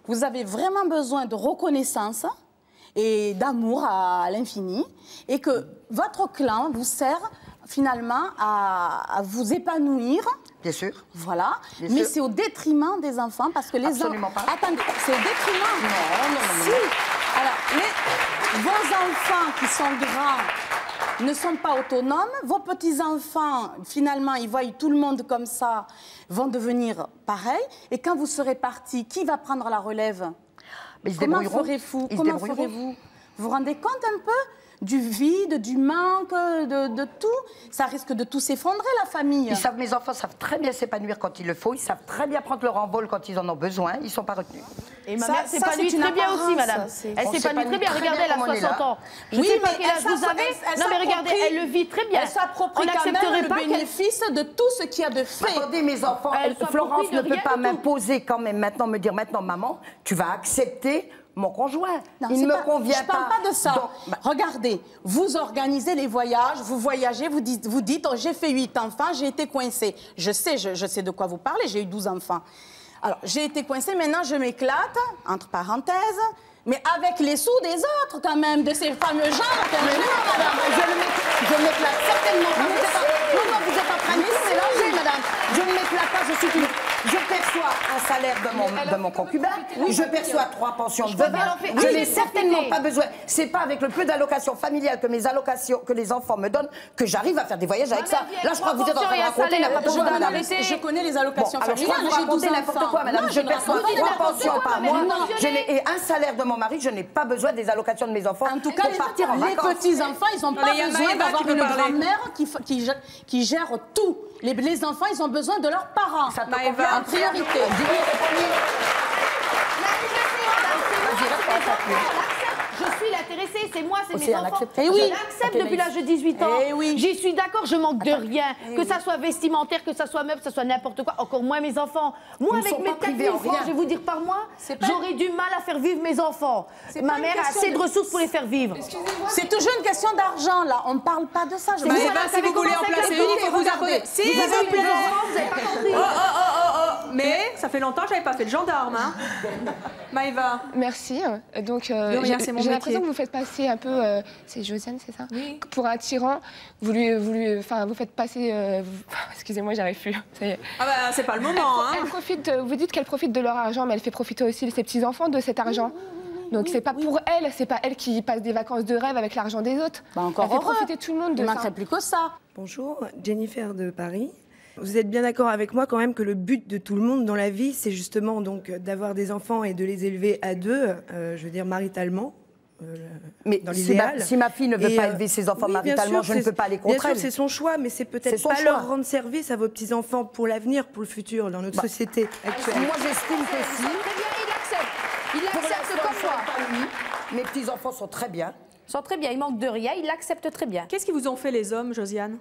vous avez vraiment besoin de reconnaissance et d'amour à l'infini, et que votre clan vous sert finalement à vous épanouir. Bien sûr. Voilà. Bien mais sûr. c'est au détriment des enfants parce que les enfants. Absolument pas. Attendez, c'est au détriment. Non. Si. Alors, vos enfants qui sont grands ne sont pas autonomes. Vos petits-enfants, finalement, ils voient tout le monde comme ça, vont devenir pareils. Et quand vous serez partis, qui va prendre la relève? Mais ils se Comment débrouilleront. ferez-vous? Ils se Comment débrouilleront. ferez-vous? Vous vous rendez compte un peu du vide, du manque, de tout? Ça risque de tout s'effondrer, la famille. Mes enfants savent très bien s'épanouir quand il le faut. Ils savent très bien prendre leur envol quand ils en ont besoin. Ils ne sont pas retenus. Et ma Ça, mère s'épanouit c'est une très bien aussi, apparence, madame. Elle On s'épanouit s'épanouit très bien. très Regardez, bien elle a comme on est 60 là. ans. Je Oui, sais pas mais quel âge vous avez. elle Non, mais regardez, s'approprie- elle le vit très bien. Elle s'approprie On quand même n'accepterait le pas qu'elle... bénéfice de tout ce qu'il y a de fait. Attendez, mes enfants, Elle s'approprie Florence de ne peut rien pas du tout. m'imposer quand même maintenant, me dire maintenant, maman, tu vas accepter mon conjoint. Non, Il c'est ne me pas- convient je parle pas de ça. Donc, Regardez, vous organisez les voyages, vous voyagez, vous dites oh, j'ai fait 8 enfants, j'ai été coincée. Je sais de quoi vous parlez, j'ai eu 12 enfants. Alors, j'ai été coincée, maintenant je m'éclate, entre parenthèses, mais avec les sous des autres quand même, de ces fameux gens. Je m'éclate certainement pas. Vous êtes en train de vous mélanger, madame. Je ne m'éclate pas, je perçois un salaire de mon concubin, je perçois 3 pensions de veuve, je n'ai certainement pas besoin. C'est pas avec le peu d'allocations familiales que les enfants me donnent que j'arrive à faire des voyages avec ça. Là, je crois que vous êtes en train de raconter n'importe quoi, madame. Je connais les allocations Alors, je crois familiales, que vous j'ai 12 racontez n'importe enfants. quoi, madame. Non, Je perçois ne raconte 3 pas pensions n'importe par quoi, mois madame. et un salaire de mon mari. Je n'ai pas besoin des allocations de mes enfants En tout cas, pour partir en les vacances. petits-enfants, ils n'ont pas il y a besoin Maëva d'avoir qui veut une parler. grand-mère qui gère tout. Les enfants, ils ont besoin de leurs parents. Ça te Maëva, convient en priorité. Je suis la intéressée, c'est moi, c'est Aussi, mes elle enfants. accepte. Je Oui. l'accepte depuis l'âge de 18 ans. Eh oui. J'y suis d'accord, je manque de rien. Que ça soit vestimentaire, que ça soit meuble, que ça soit n'importe quoi, encore moins mes enfants. Moi, Ils ne avec sont mes pas 4 privés 000 en francs, rien. je vais vous dire par mois, C'est pas- j'aurais du mal à faire vivre mes enfants. C'est Ma pas une mère a question assez de de- ressources pour les faire vivre. C'est toujours une question d'argent, là. On ne parle pas de ça. Je Bah, vous Eva, si vous voulez en placer une, il faut vous imposer. Si, Vous s'il avez vous eu plaît. des enfants, vous n'avez pas compris. Mais ça fait longtemps que j'avais pas fait de gendarme. Hein. Maëva. Merci. Donc, rien, c'est mon j'ai métier. l'impression que vous faites passer un peu, c'est Josiane, c'est ça? Oui. Pour un tyran, vous faites passer, excusez-moi, j'arrive plus. Ça y est. Ah bah c'est pas le moment. Hein. Elle profite, vous dites qu'elle profite de leur argent, mais elle fait profiter aussi ses petits-enfants de cet argent. Donc c'est pas pour elle, c'est pas elle qui passe des vacances de rêve avec l'argent des autres. Bah, encore elle fait heureux. profiter tout le monde de Il ça. manquerait plus que ça. Bonjour, Jennifer de Paris. Vous êtes bien d'accord avec moi quand même que le but de tout le monde dans la vie, c'est justement donc d'avoir des enfants et de les élever à deux, je veux dire maritalement. Mais dans si l'idéal. si ma fille ne veut Et, pas élever ses enfants oui, bien maritalement, sûr, je ne peux pas aller contre Bien sûr, elle. c'est son choix, mais c'est C'est peut-être son pas choix. leur rendre service à vos petits-enfants pour l'avenir, pour le futur, dans notre société actuelle. Moi, j'estime que si. Très bien, il accepte. Il Pour l'accepte l'instant, comme ils sont moi. épanouis. Mes petits-enfants sont très bien. Ils sont très bien, il manque de rien, il l'accepte très bien. Qu'est-ce qu'ils vous ont fait les hommes, Josiane?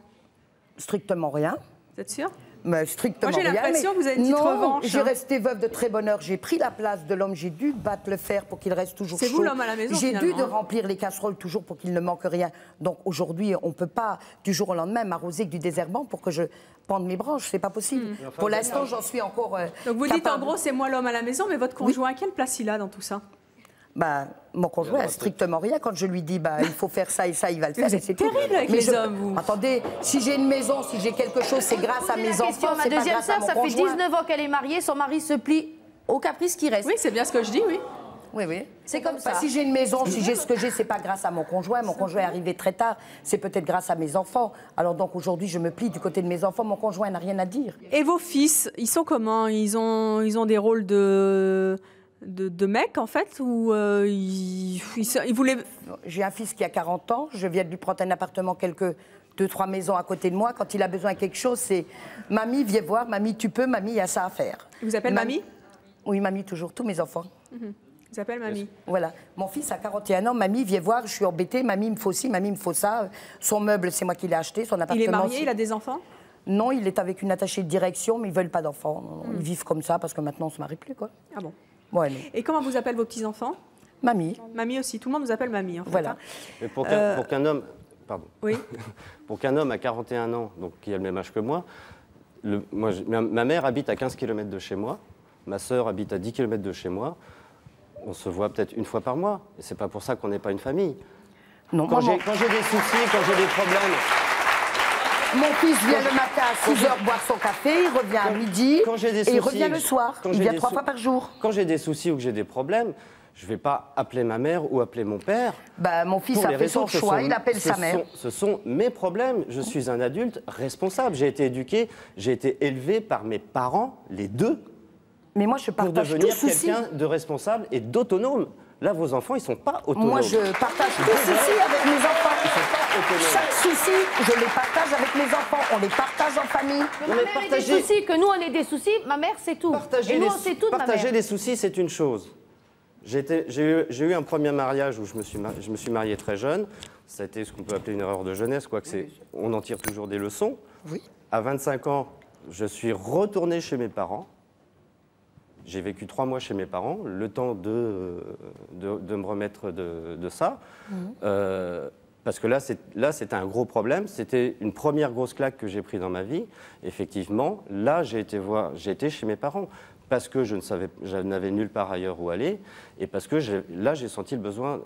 Strictement rien. Vous êtes sûre? Mais strictement Moi, j'ai rien, l'impression mais que vous avez une petite non, revanche, j'ai hein. resté veuve de très bonne heure. J'ai pris la place de l'homme. J'ai dû battre le fer pour qu'il reste toujours chaud. C'est vous l'homme à la maison, J'ai dû finalement, de hein. remplir les casseroles toujours pour qu'il ne manque rien. Donc aujourd'hui, on ne peut pas du jour au lendemain m'arroser avec du désherbant pour que je pende mes branches. C'est pas possible. Pour l'instant, j'en suis encore. Donc vous dites en capable. gros c'est moi l'homme à la maison, mais votre conjoint, quelle place il a dans tout ça? Bah, mon conjoint n'a strictement rien. Quand je lui dis bah, il faut faire ça et ça, il va le faire. Vous êtes c'est tout. terrible avec Mais les hommes, vous. Attendez, si j'ai une maison, si j'ai quelque chose, c'est grâce à mes La question, enfants, ma c'est pas deuxième grâce à sœur, mon ça fait conjoint. 19 ans qu'elle est mariée, son mari se plie au caprice qui reste. Oui, c'est bien ce que je dis, oui. Oui, oui. C'est comme ça. Bah, si j'ai une maison, si j'ai ce que j'ai, c'est pas grâce à mon conjoint. Mon conjoint est arrivé très tard. C'est peut-être grâce à mes enfants. Alors donc aujourd'hui, je me plie du côté de mes enfants. Mon conjoint n'a rien à dire. Et vos fils, ils sont comment? Ils ont des rôles de mecs, en fait? Ou ils voulaient... J'ai un fils qui a 40 ans. Je viens de lui prendre un appartement quelques 2-3 maisons à côté de moi. Quand il a besoin de quelque chose, c'est « Mamie, viens voir. Mamie, tu peux. Mamie, il y a ça à faire. » Ils vous appellent mamie? Oui, mamie, toujours. Tous mes enfants. Ils s'appellent mamie. Voilà. Mon fils a 41 ans. Mamie, viens voir. Je suis embêtée. Mamie, il me faut ci. Mamie, il me faut ça. Son meuble, c'est moi qui l'ai acheté. Son appartement... Il est marié, aussi. il a des enfants? Non, il est avec une attachée de direction, mais ils veulent pas d'enfants. Ils vivent comme ça parce que maintenant on se marie plus, quoi. Ah bon. Ouais, mais... Et comment vous appellent vos petits-enfants? Mamie. Mamie aussi. Tout le monde vous appelle mamie, en fait. Voilà. Hein. Mais pour qu'un homme, pardon. Oui. Pour qu'un homme à 41 ans, donc qui a le même âge que moi, ma mère habite à 15 km de chez moi, ma sœur habite à 10 km de chez moi. On se voit peut-être une fois par mois. Et c'est pas pour ça qu'on n'est pas une famille. Non, Quand j'ai maman. des soucis, quand j'ai des problèmes. Mon fils vient le matin à 6h boire son café, il revient à midi Quand j'ai des et soucis, il revient le soir. quand Il j'ai vient des 3 sou- fois par jour. Quand j'ai des soucis ou que j'ai des problèmes, je ne vais pas appeler ma mère ou appeler mon père. Bah, mon fils Pour a les fait son raisons, ce choix, sont- il appelle sa mère. Ce sont mes problèmes. Je suis un adulte responsable. J'ai été éduqué, j'ai été élevé par mes parents, les deux, Mais moi, je pour partage tout devenir souci. quelqu'un de responsable et d'autonome. Là, vos enfants, ils ne sont pas autonomes. Moi, je partage tout souci avec mes enfants. Chaque souci, je les partage avec mes enfants. On les partage en famille. Ma mère ait des soucis, que nous on ait des soucis, ma mère c'est tout. Et nous on sait tout de ma Partager mère. les soucis, c'est une chose. J'ai eu un premier mariage où je me suis marié très jeune. Ça a été ce qu'on peut appeler une erreur de jeunesse, quoique on en tire toujours des leçons. Oui. À 25 ans, je suis retourné chez mes parents. J'ai vécu 3 mois chez mes parents, le temps de me remettre de ça. Parce que là, c'était un gros problème. C'était une première grosse claque que j'ai prise dans ma vie. Effectivement, là, j'ai été chez mes parents. Parce que je n'avais nulle part ailleurs où aller. Et parce que là, j'ai senti le besoin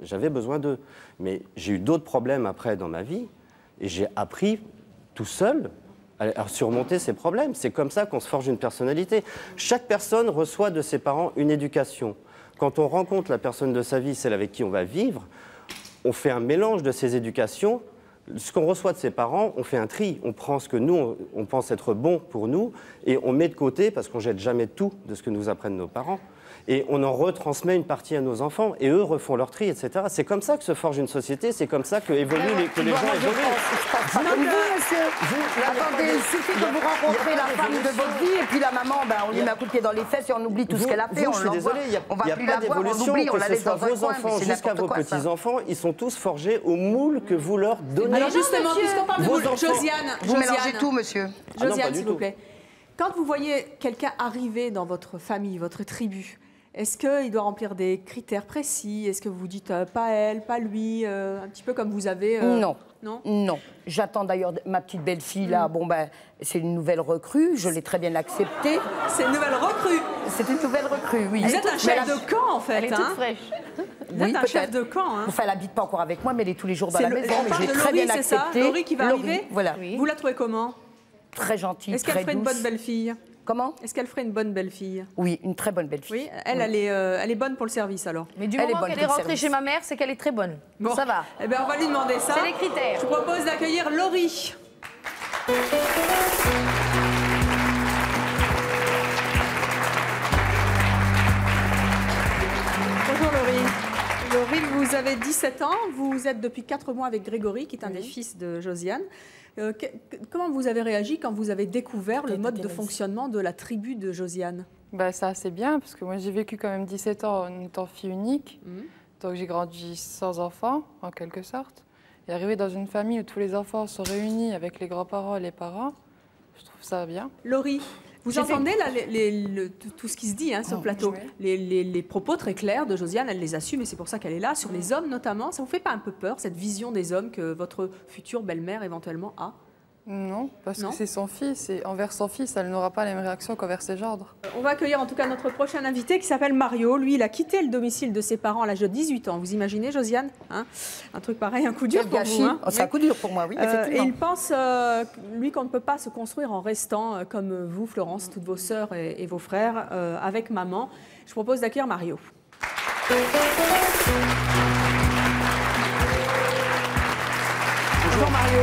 j'avais besoin d'eux. Mais j'ai eu d'autres problèmes après dans ma vie. Et j'ai appris tout seul à surmonter ces problèmes. C'est comme ça qu'on se forge une personnalité. Chaque personne reçoit de ses parents une éducation. Quand on rencontre la personne de sa vie, celle avec qui on va vivre, on fait un mélange de ces éducations. Ce qu'on reçoit de ses parents, on fait un tri. On prend ce que nous, on pense être bon pour nous et on met de côté parce qu'on ne jette jamais tout de ce que nous apprennent nos parents. et on en retransmet une partie à nos enfants, et eux refont leur tri, etc. C'est comme ça que se forge une société, c'est comme ça que les gens évoluent. Attendez, il suffit de vous rencontrer la femme de votre vie, et puis la maman, on lui met un coup de pied dans les fesses et on oublie tout ce qu'elle a fait. Je suis désolé, il n'y a pas d'évolution, que ce soit vos enfants jusqu'à vos petits-enfants, ils sont tous forgés au moule que vous leur donnez. Alors justement, puisqu'on parle de moule, Josiane, vous mélangez tout, monsieur. Josiane, s'il vous plaît. Quand vous voyez quelqu'un arriver dans votre famille, votre tribu, est-ce qu'il doit remplir des critères précis? Est-ce que vous dites pas elle, pas lui, un petit peu comme vous avez Non. Non. J'attends d'ailleurs ma petite belle-fille là. C'est une nouvelle recrue, je l'ai très bien acceptée. C'est une nouvelle recrue. C'est une nouvelle recrue, oui. Vous êtes un chef de camp en fait. Elle est toute fraîche. Vous êtes un chef de camp. Enfin, elle n'habite pas encore avec moi, mais elle est tous les jours dans la maison. On parle de Laurie, c'est ça? Laurie qui va arriver. Voilà. Vous la trouvez comment? Très gentille, Est-ce qu'elle ferait une bonne belle-fille? Comment? Est-ce qu'elle ferait une bonne belle-fille? Oui, une très bonne belle-fille. Oui, elle est bonne pour le service alors. Mais du moment qu'elle est rentrée chez ma mère, c'est qu'elle est très bonne. Bon, ça va. Eh bien, on va lui demander ça. C'est les critères. Je vous propose d'accueillir Laurie. Bonjour Laurie. Laurie, vous avez 17 ans, vous êtes depuis 4 mois avec Grégory, qui est un des fils de Josiane. Comment vous avez réagi quand vous avez découvert le mode de fonctionnement de la tribu de Josiane? C'est assez bien, parce que moi j'ai vécu quand même 17 ans en étant fille unique. Donc j'ai grandi sans enfants, en quelque sorte. Et arriver dans une famille où tous les enfants sont réunis avec les grands-parents et les parents, je trouve ça bien. Laurie, vous entendez là, tout ce qui se dit sur le plateau, les propos très clairs de Josiane, elle les assume et c'est pour ça qu'elle est là, sur les hommes notamment. Ça vous fait pas un peu peur, cette vision des hommes que votre future belle-mère éventuellement a? Non, parce que c'est son fils et envers son fils, elle n'aura pas les mêmes réactions qu'envers ses gendres. On va accueillir en tout cas notre prochain invité qui s'appelle Mario. Lui, il a quitté le domicile de ses parents à l'âge de 18 ans. Vous imaginez, Josiane, un truc pareil, un coup dur pour vous. C'est un coup dur pour moi, oui, effectivement. Et il pense, lui, qu'on ne peut pas se construire en restant comme vous, Florence, toutes vos sœurs et vos frères, avec maman. Je propose d'accueillir Mario. Bonjour Mario.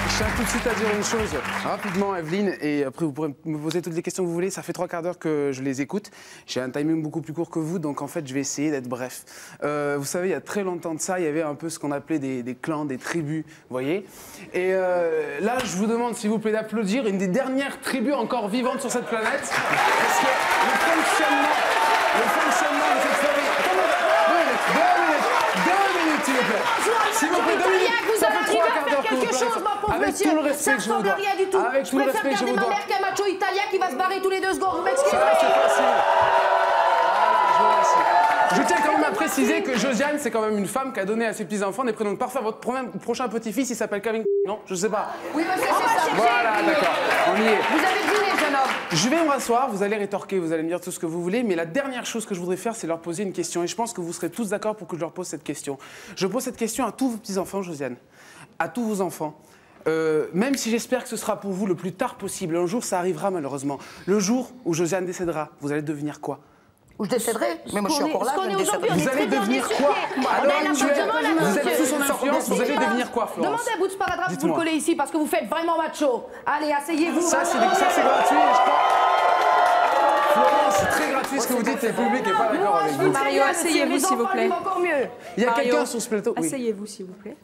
Je tiens tout de suite à dire une chose, rapidement Evelyne, et après vous pourrez me poser toutes les questions que vous voulez. Ça fait 3 quarts d'heure que je les écoute. J'ai un timing beaucoup plus court que vous, donc en fait je vais essayer d'être bref. Vous savez, il y a très longtemps de ça, il y avait un peu ce qu'on appelait des clans, des tribus, vous voyez. Et là, je vous demande s'il vous plaît d'applaudir une des dernières tribus encore vivantes sur cette planète. Parce que le fonctionnement de cette famille... 2 minutes, s'il vous plaît. S'il vous plaît, 2 minutes. Ça fait 3 quarts d'heure que vous parlez. Avec tout le respect que je vous dois. Avec tout le respect que je vous dois. ma mère qu'un macho italien qui va se barrer tous les 2 secondes. Vous m'excusez? C'est facile. Je tiens quand même à préciser que Josiane, c'est quand même une femme qui a donné à ses petits-enfants des prénoms parfaits. Votre prochain petit-fils, il s'appelle Calvin. Non, je sais pas. Oui, mais c'est ça. Voilà, d'accord. On y est. Vous avez deviné, jeune homme. Je vais me rasseoir, vous allez rétorquer, vous allez me dire tout ce que vous voulez, mais la dernière chose que je voudrais faire, c'est leur poser une question. Et je pense que vous serez tous d'accord pour que je leur pose cette question. Je pose cette question à tous vos petits-enfants, Josiane. À tous vos enfants. Même si j'espère que ce sera pour vous le plus tard possible. Un jour, ça arrivera malheureusement. Le jour où Josiane décédera, vous allez devenir quoi? Où je décéderai? Mais moi je suis encore là, je ne décéderai. Vous allez devenir quoi? À l'heure actuelle, vous êtes sous son influence, vous allez devenir quoi, Florence? Demandez à bout de sparadrap si vous le collez ici parce que vous faites vraiment macho. Allez, asseyez-vous. Ça, c'est gratuit, je crois. Florence, c'est très gratuit ce que vous dites et le public n'est pas d'accord avec vous. Mario, asseyez-vous s'il vous plaît. Encore mieux. Il y a quelqu'un sur ce plateau? Asseyez-vous s'il vous plaît.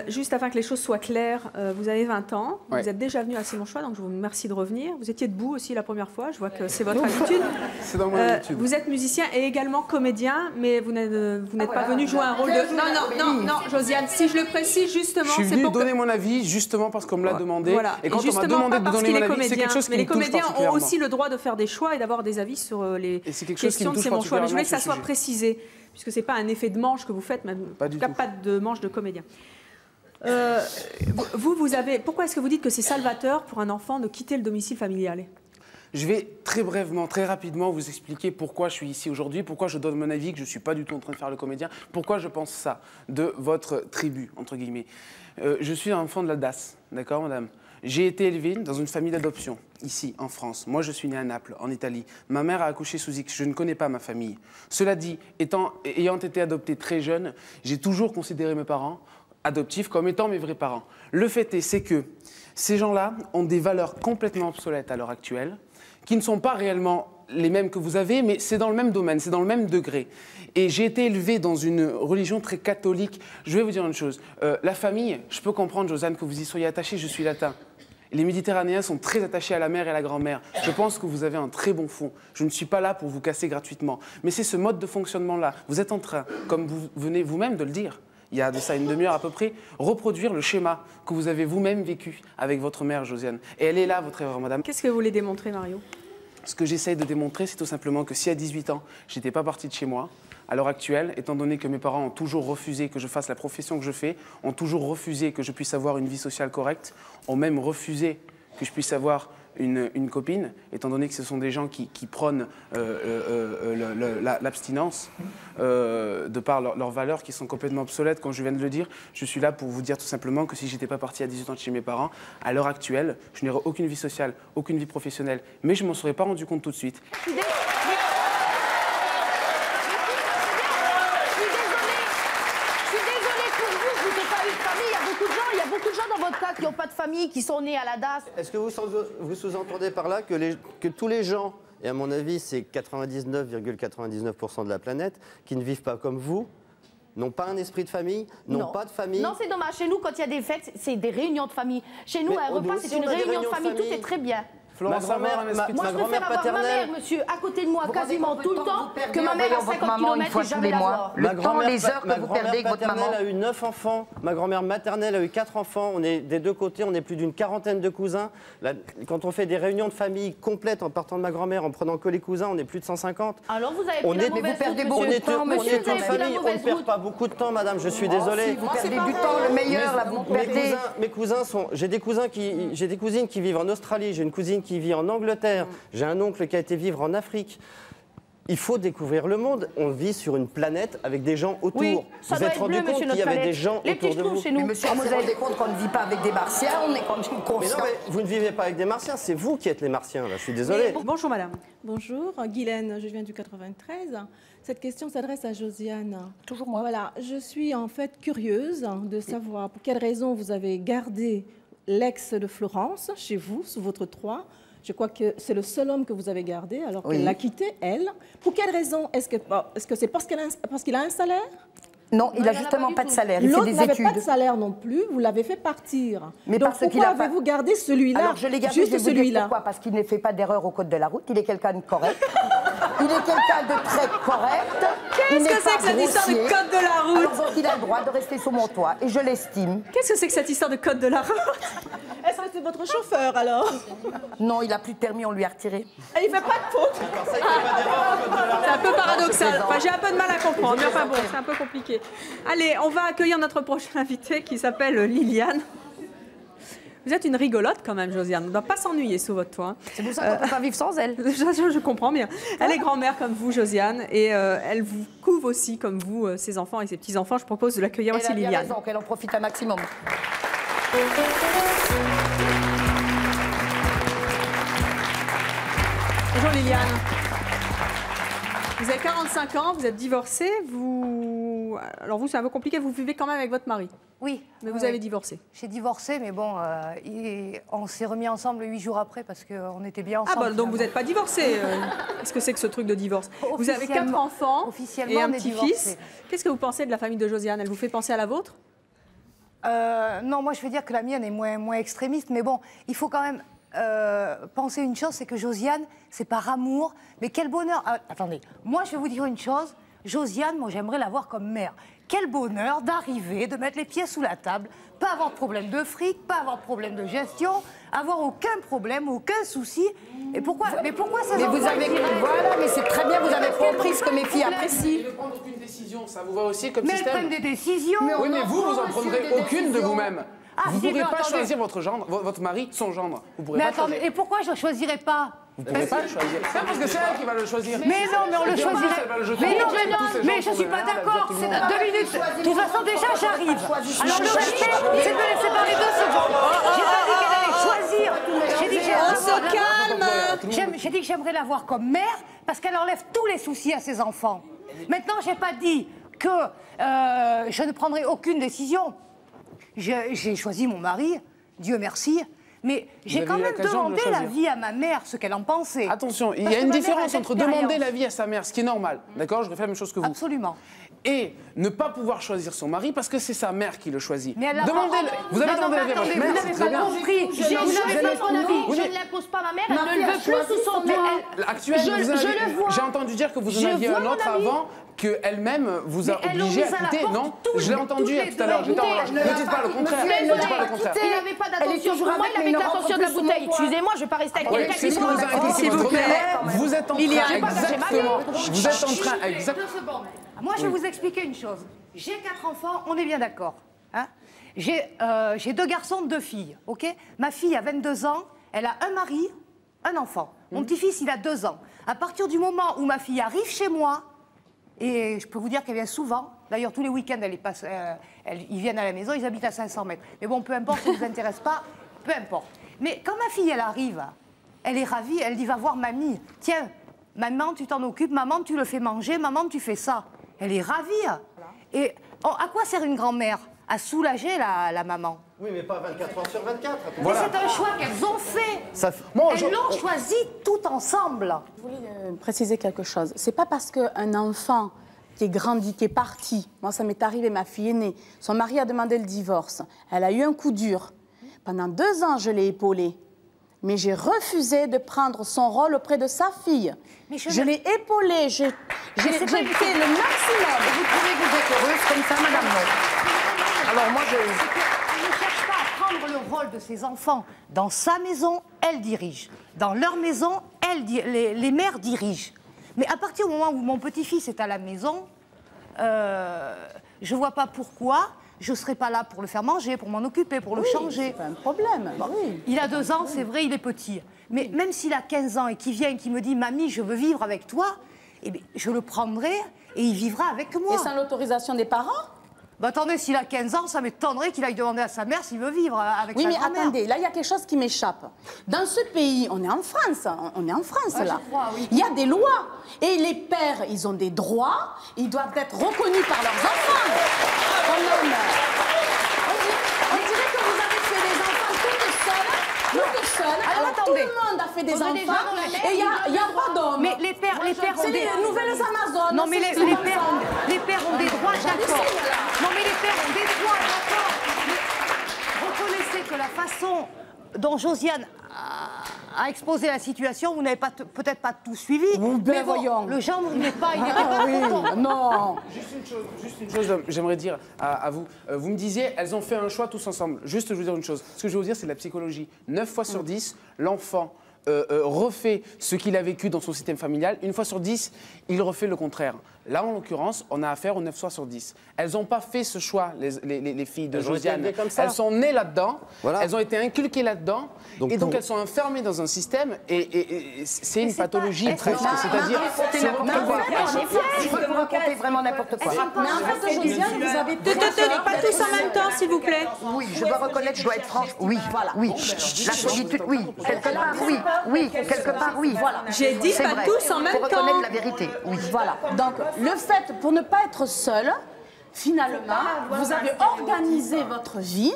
Juste afin que les choses soient claires, vous avez 20 ans, vous êtes déjà venu à C'est mon choix, donc je vous remercie de revenir. Vous étiez debout aussi la première fois, je vois que c'est votre habitude. C'est dans mon habitude. Vous êtes musicien et également comédien, mais vous n'êtes pas venu jouer un rôle de... Non, Josiane, si je le précise justement... Je suis venu donner mon avis justement parce qu'on me l'a demandé. Voilà. Et quand on m'a demandé de donner mon avis, c'est quelque chose qui me touche particulièrement. Mais les comédiens ont aussi le droit de faire des choix et d'avoir des avis sur les questions de C'est mon choix. Mais je voulais que ça soit précisé, puisque ce n'est pas un effet de manche que vous faites, en tout cas pas de manche de comédien. Pourquoi est-ce que vous dites que c'est salvateur pour un enfant de quitter le domicile familial? Je vais très brièvement, très rapidement vous expliquer pourquoi je suis ici aujourd'hui, pourquoi je donne mon avis, que je ne suis pas du tout en train de faire le comédien, pourquoi je pense ça de votre tribu, entre guillemets. Je suis un enfant de la DAS, d'accord madame? J'ai été élevé dans une famille d'adoption, ici, en France. Moi, je suis né à Naples, en Italie. Ma mère a accouché sous X. Je ne connais pas ma famille. Cela dit, ayant été adopté très jeune, j'ai toujours considéré mes parents adoptifs comme étant mes vrais parents. Le fait est, c'est que ces gens-là ont des valeurs complètement obsolètes à l'heure actuelle, qui ne sont pas réellement les mêmes que vous avez, mais c'est dans le même domaine, c'est dans le même degré. Et j'ai été élevé dans une religion très catholique. Je vais vous dire une chose, la famille, je peux comprendre, Josiane, que vous y soyez attachée, je suis latin. Les Méditerranéens sont très attachés à la mère et à la grand-mère. Je pense que vous avez un très bon fond. Je ne suis pas là pour vous casser gratuitement. Mais c'est ce mode de fonctionnement-là. Vous êtes en train, comme vous venez vous-même de le dire, il y a de ça une demi-heure à peu près, reproduire le schéma que vous avez vous-même vécu avec votre mère, Josiane. Et elle est là, votre erreur, madame. Qu'est-ce que vous voulez démontrer, Mario? Ce que j'essaye de démontrer, c'est tout simplement que si à 18 ans, je n'étais pas partie de chez moi, à l'heure actuelle, étant donné que mes parents ont toujours refusé que je fasse la profession que je fais, ont toujours refusé que je puisse avoir une vie sociale correcte, ont même refusé que je puisse avoir une copine, étant donné que ce sont des gens qui prônent l'abstinence, de par leurs valeurs qui sont complètement obsolètes, comme je viens de le dire, je suis là pour vous dire tout simplement que si je n'étais pas partie à 18 ans de chez mes parents, à l'heure actuelle, je n'aurais aucune vie sociale, aucune vie professionnelle, mais je ne m'en serais pas rendu compte tout de suite. Qui n'ont pas de famille, qui sont nés à la DAS. Est-ce que vous sous-entendez par là que tous les gens, et à mon avis c'est 99,99% de la planète, qui ne vivent pas comme vous, n'ont pas un esprit de famille, n'ont pas de famille? Non, c'est dommage. Chez nous, quand il y a des fêtes, c'est des réunions de famille. Chez nous, un repas, c'est une réunion de famille, tout est très bien. Florence, moi, je préfère avoir ma mère, monsieur, à côté de moi, quasiment tout le temps, que ma mère à 50 km et jamais la voir. Le temps, les heures que vous perdez avec votre maman. Ma grand-mère paternelle a eu 9 enfants, ma grand-mère maternelle a eu 4 enfants, on est des deux côtés, on est plus d'une quarantaine de cousins. Quand on fait des réunions de famille complètes en partant de ma grand-mère, en prenant que les cousins, on est plus de 150. Alors vous avez pris la mauvaise route, on est monsieur. on est une famille, on ne perd pas beaucoup de temps, madame, je suis désolé. Vous perdez du temps, le meilleur, là, vous perdez. Mes cousins sont... J'ai des cousines qui vivent en Australie, j'ai une cousine qui vit en Angleterre. J'ai un oncle qui a été vivre en Afrique. Il faut découvrir le monde. On vit sur une planète avec des gens autour. Oui, vous vous êtes rendu compte qu'il y avait des gens autour de vous. Chez nous. Mais monsieur, vous vous rendez compte qu'on ne vit pas avec des martiens, on est conscient. Mais non, mais vous ne vivez pas avec des martiens, c'est vous qui êtes les martiens, là. Je suis désolé. Bonjour, madame. Bonjour, Guylaine, je viens du 93. Cette question s'adresse à Josiane. Toujours moi. Voilà, je suis en fait curieuse de savoir pour quelles raisons vous avez gardé l'ex de Florence chez vous, sous votre toit. Je crois que c'est le seul homme que vous avez gardé alors qu'elle l'a quitté, elle. Pour quelle raison? Est-ce que c'est parce qu'il a un salaire? Non, il n'a justement pas de salaire, il fait des études. L'autre n'avait pas de salaire non plus, vous l'avez fait partir. Mais donc pourquoi avez-vous gardé celui-là? Alors je l'ai gardé, juste celui-là. Pourquoi? Parce qu'il ne fait pas d'erreur au code de la route, il est quelqu'un de correct. Il est quelqu'un de très correct. Qu'est-ce que c'est que cette histoire de code de la route? Alors donc il a le droit de rester sous mon toit et je l'estime. Qu'est-ce que c'est que cette histoire de code de la route? Est-ce que c'est votre chauffeur alors? Non, il n'a plus de permis, on lui a retiré. Et il ne fait pas de faute. C'est un peu paradoxal. Enfin, j'ai un peu de mal à comprendre, mais enfin bon, c'est un peu compliqué. Allez, on va accueillir notre prochain invité qui s'appelle Liliane. Vous êtes une rigolote quand même, Josiane. On ne doit pas s'ennuyer sous votre toit. C'est pour ça qu'on ne peut pas vivre sans elle. Je comprends bien. Elle est grand-mère comme vous, Josiane, et elle vous couve aussi comme vous, ses enfants et ses petits-enfants. Je propose de l'accueillir aussi, Liliane. Elle a bien raison, qu'elle en profite un maximum. Bonjour Liliane. Vous avez 45 ans, vous êtes divorcée, alors vous c'est un peu compliqué, vous vivez quand même avec votre mari. Oui. Mais vous avez divorcé. J'ai divorcé, mais bon, on s'est remis ensemble 8 jours après parce qu'on était bien ensemble. Ah bah donc vous n'êtes pas divorcée. Qu'est-ce que c'est que ce truc de divorce? Vous avez 4 enfants et un petit-fils. Qu'est-ce que vous pensez de la famille de Josiane? Elle vous fait penser à la vôtre? Non, moi je veux dire que la mienne est moins extrémiste, mais bon, il faut quand même penser une chose, c'est que Josiane, c'est par amour, mais quel bonheur. Attendez, moi je vais vous dire une chose, Josiane, moi j'aimerais la voir comme mère. Quel bonheur d'arriver, de mettre les pieds sous la table, pas avoir de problème de fric, pas avoir de problème de gestion, avoir aucun problème, aucun souci. Et pourquoi? Mais pourquoi ça? Mais vous avez, voilà, mais c'est très bien, vous avez compris ce que mes filles apprécient. Ils ne prennent aucune décision, ça vous va aussi comme mais système? Mais elles prennent des décisions. Oui, mais vous en prendrez aucune de vous-même. Vous ne pourrez pas attendez. choisir votre mari, son gendre. Vous pourrez mais pas attendez, choisir. et pourquoi je ne choisirais pas? Vous ne pourrez pas le choisir. C'est parce que c'est elle qui va le choisir. Mais non, mais on le choisirait. Mais non, mais je ne suis pas d'accord. C'est 2 minutes. De toute façon, déjà, j'arrive. Alors le respect, c'est de me laisser parler 2 secondes. J'ai pas dit qu'elle allait choisir. J'ai dit on se calme. J'ai dit que j'aimerais la voir comme mère parce qu'elle enlève tous les soucis à ses enfants. Maintenant, j'ai pas dit que je ne prendrai aucune décision. J'ai choisi mon mari, Dieu merci, Mais j'ai avez quand eu même l'occasion de demandé le la choisir. vie à ma mère, ce qu'elle en pensait. Attention, il Parce y a que une ma mère différence a entre d'expérience. demander l'avis à sa mère, ce qui est normal, d'accord? Je refais la même chose que vous. Absolument. Et ne pas pouvoir choisir son mari parce que c'est sa mère qui le choisit. Mais elle l'a Demandez pas- vous avez Non, demandé non, l'avis à votre attendez, mère, vous c'est n'avez très pas bien. compris. Je n'avais pas son avis, Oui, je mais- ne l'impose pas à ma mère, Ma elle ne fille le a veut plus choisi sous son son toit. Actuellement, Je le vois. j'ai entendu dire que vous en Je aviez vois un mon autre ami. avant, qu'elle-même vous a Mais elle obligé nous à a la quitter, porte non? toutes Je l'ai les entendu deux. tout à l'heure, j'étais en Écoutez, ne dites pas le contraire. Monsieur, Ne dites pas le contraire. Il n'avait pas Elle est d'attention toujours pour moi, avec, il mais avait de ne rentre l'attention de plus la sur mon bouteille. toit. Excusez-moi, je ne vais pas rester avec Oui, quelqu'un c'est qui ce que vous a inculqué s'il vous votre plaît. mère. Vous êtes en train exactement. Vous êtes en train exactement. Moi, je vais vous expliquer une chose. J'ai 4 enfants, on est bien d'accord. Hein, j'ai 2 garçons, 2 filles. Ok. Ma fille a 22 ans, elle a un mari, un enfant. Mon petit-fils, il a 2 ans. À partir du moment où ma fille arrive chez moi, et je peux vous dire qu'elle vient souvent, d'ailleurs tous les week-ends, ils viennent à la maison, ils habitent à 500 mètres. Mais bon, peu importe, ça ne vous intéresse pas, peu importe. Mais quand ma fille, elle arrive, elle est ravie, elle dit, va voir mamie. Tiens, maman, tu t'en occupes, maman, tu le fais manger, maman, tu fais ça. Elle est ravie. Et à quoi sert une grand-mère? À soulager la maman. Oui, mais pas 24 heures sur 24. Mais c'est un choix qu'elles ont fait. Elles l'ont choisi tout ensemble. Je voulais préciser quelque chose. C'est pas parce qu'un enfant qui est grandi, qui est parti, moi ça m'est arrivé, ma fille est née, son mari a demandé le divorce, elle a eu un coup dur. Pendant 2 ans, je l'ai épaulée. Mais j'ai refusé de prendre son rôle auprès de sa fille. Mais je l'ai épaulée, j'ai fait le maximum. Vous trouvez que vous êtes heureuse comme ça, madame? Non. Alors moi, je ne cherche pas à prendre le rôle de ses enfants. Dans sa maison, elle dirige. Dans leur maison, les mères dirigent. Mais à partir du moment où mon petit-fils est à la maison, je ne vois pas pourquoi je ne serai pas là pour le faire manger, pour m'en occuper, pour le changer. C'est pas un problème. Bon, oui. Il a 2 ans, c'est vrai, il est petit. Mais même s'il a 15 ans et qu'il vient et qu'il me dit « Mamie, je veux vivre avec toi », eh bien, je le prendrai et il vivra avec moi. Et sans l'autorisation des parents? Bah, attendez, s'il a 15 ans, ça m'étonnerait qu'il aille demander à sa mère s'il veut vivre avec sa Oui, mais grand-mère. attendez, là, il y a quelque chose qui m'échappe. Dans ce pays, on est en France, là. je crois, oui. Il y a des lois. Et les pères, ils ont des droits, ils doivent être reconnus par leurs enfants. On dirait que vous avez fait des enfants toutes seules, alors attendez. tout le monde a fait des On est déjà enfants, dans la merde, et il n'y a pas d'hommes. Mais les pères C'est ont les des... nouvelles Amazones. Non, mais les pères ont des droits, d'accord. Non, mais les pères ont des droits, d'accord. Mais reconnaissez que la façon dont Josiane a exposé la situation, vous n'avez peut-être pas tout suivi. Mais bon, voyons. le genre n'est pas... Il n'est Ah pas oui, content. non. Juste une chose, j'aimerais dire à vous. Vous me disiez, elles ont fait un choix tous ensemble. Juste, je veux dire une chose. Ce que je veux vous dire, c'est de la psychologie. 9 fois sur 10, l'enfant refait ce qu'il a vécu dans son système familial. 1 fois sur 10, il refait le contraire. Là, en l'occurrence, on a affaire aux 9 fois sur 10. Elles n'ont pas fait ce choix, les filles de Elles ont été Josiane. élevées comme ça. Elles sont nées là-dedans, Voilà. elles ont été inculquées là-dedans, Donc, et donc pour- elles sont enfermées dans un système, et c'est une pathologie presque. pas- C'est-à-dire, racontez se n'importe retrouver- quoi. Je peux vous raconter vraiment n'importe quoi. Mais en fait, Josiane, vous avez... Pas tous en même temps, s'il vous plaît. Oui, je dois reconnaître, je dois être franche. Oui, voilà. Oui. La solitude, oui. Quelque part, oui. Oui, quelque part, oui. Voilà. J'ai dit C'est pas vrai. tous en même Faut reconnaître temps. la vérité. Oui. Voilà. Donc, le fait, pour ne pas être seule, finalement, vous avez organisé votre vie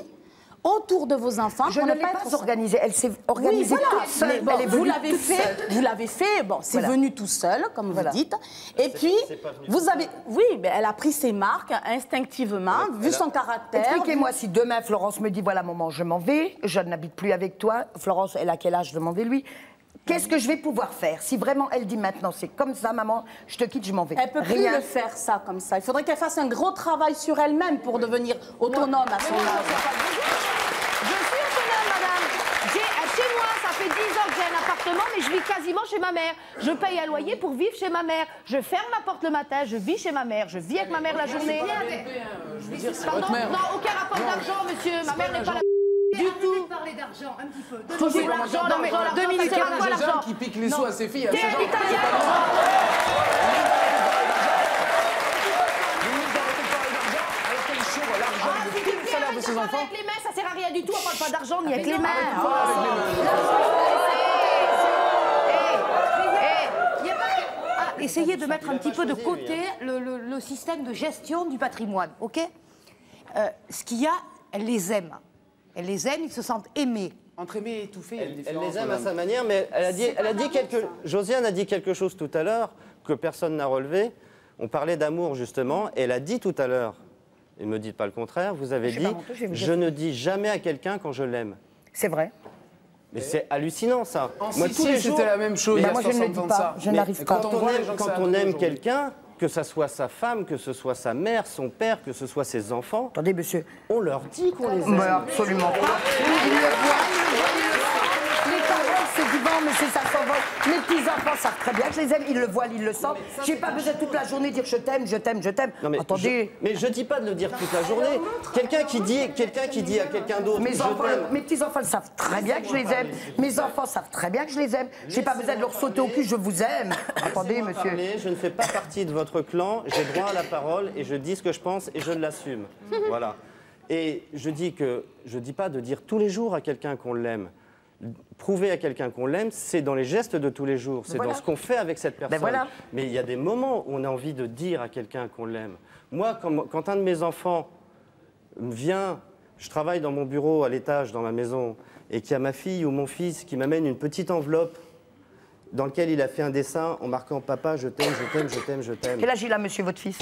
autour de vos enfants Je pour ne ne l'ai pas pas être seule. organisée. Elle s'est organisée Oui, voilà. toute seule. Mais bon, Elle est vous venue l'avez toute fait, seule. vous l'avez fait, bon, c'est Voilà. venu tout seul, comme Voilà. vous dites. Et puis, vous avez, oui, mais elle a pris ses marques instinctivement, vu son caractère. Expliquez-moi si demain Florence me dit voilà maman je m'en vais, je n'habite plus avec toi. Florence elle a quel âge, demandez-lui. Qu'est-ce que je vais pouvoir faire si vraiment elle dit maintenant c'est comme ça maman, je te quitte, je m'en vais. Elle peut plus Rien. le faire ça comme ça. Il faudrait qu'elle fasse un gros travail sur elle-même pour devenir autonome à son âge. Je suis autonome, madame. Chez moi, ça fait 10 ans que j'ai un appartement, mais je vis quasiment chez ma mère. Je paye un loyer pour vivre chez ma mère. Je ferme ma porte le matin, je vis chez ma mère. Je vis avec ma mère la journée. Je veux dire, c'est Pardon, votre mère. non, aucun rapport d'argent, monsieur. Ma mère n'est pas la du tout. Parler d'argent un petit peu. Toujours l'argent, Non, mais l'argent, 2 minutes. ça sert à quoi, Josiane l'argent qui pique les sous à ses filles. T'es c'est genre- italien. Alors qu'elle choure l'argent de tout le salaire de ses enfants. Avec les mains, ça sert à rien du tout. On parle pas d'argent ni avec les mains. Essayez de mettre un petit peu de côté le système de gestion du patrimoine, ok. Ce qu'il y a, elles les aiment. Elles les aiment, ils se sentent aimés. Entre aimer et étouffer, il y a une Elle différence. les aime à madame. sa manière, mais Josiane a dit quelque chose tout à l'heure que personne n'a relevé. On parlait d'amour, justement, et elle a dit tout à l'heure, et ne me dites pas le contraire, vous avez dit « Je ne dis jamais à quelqu'un quand je l'aime ». C'est vrai. Mais c'est hallucinant, ça. Moi, tous les jours, c'était la même chose. Moi, je ne le dis pas. Je n'arrive pas. Quand on aime quelqu'un, que ce soit sa femme, que ce soit sa mère, son père, que ce soit ses enfants. Attendez, monsieur. On leur dit qu'on les aime. Absolument pas. Les parents, c'est du vent, mais c'est ça s'envole. Mes petits-enfants savent très bien que je les aime. Ils le voient, ils le sentent. J'ai pas besoin toute la journée de dire je t'aime, je t'aime, je t'aime. Attendez. Mais je dis pas de le dire toute la journée. Quelqu'un qui dit à quelqu'un d'autre. Mes petits-enfants le savent très bien que je les aime. Mes enfants savent très bien que je les aime. J'ai pas besoin de leur sauter au cul, je vous aime. Attendez, monsieur. Je ne fais pas partie de votre clan. J'ai droit à la parole et je dis ce que je pense et je l'assume. Voilà. Et je dis pas de dire tous les jours à quelqu'un qu'on l'aime. Prouver à quelqu'un qu'on l'aime, c'est dans les gestes de tous les jours, c'est dans ce qu'on fait avec cette personne. Mais il y a des moments où on a envie de dire à quelqu'un qu'on l'aime. Moi, quand un de mes enfants vient, je travaille dans mon bureau à l'étage, dans ma maison, et qu'il y a ma fille ou mon fils qui m'amène une petite enveloppe dans laquelle il a fait un dessin en marquant « Papa, je t'aime, je t'aime, je t'aime, je t'aime ». Quel âge il a, monsieur, votre fils?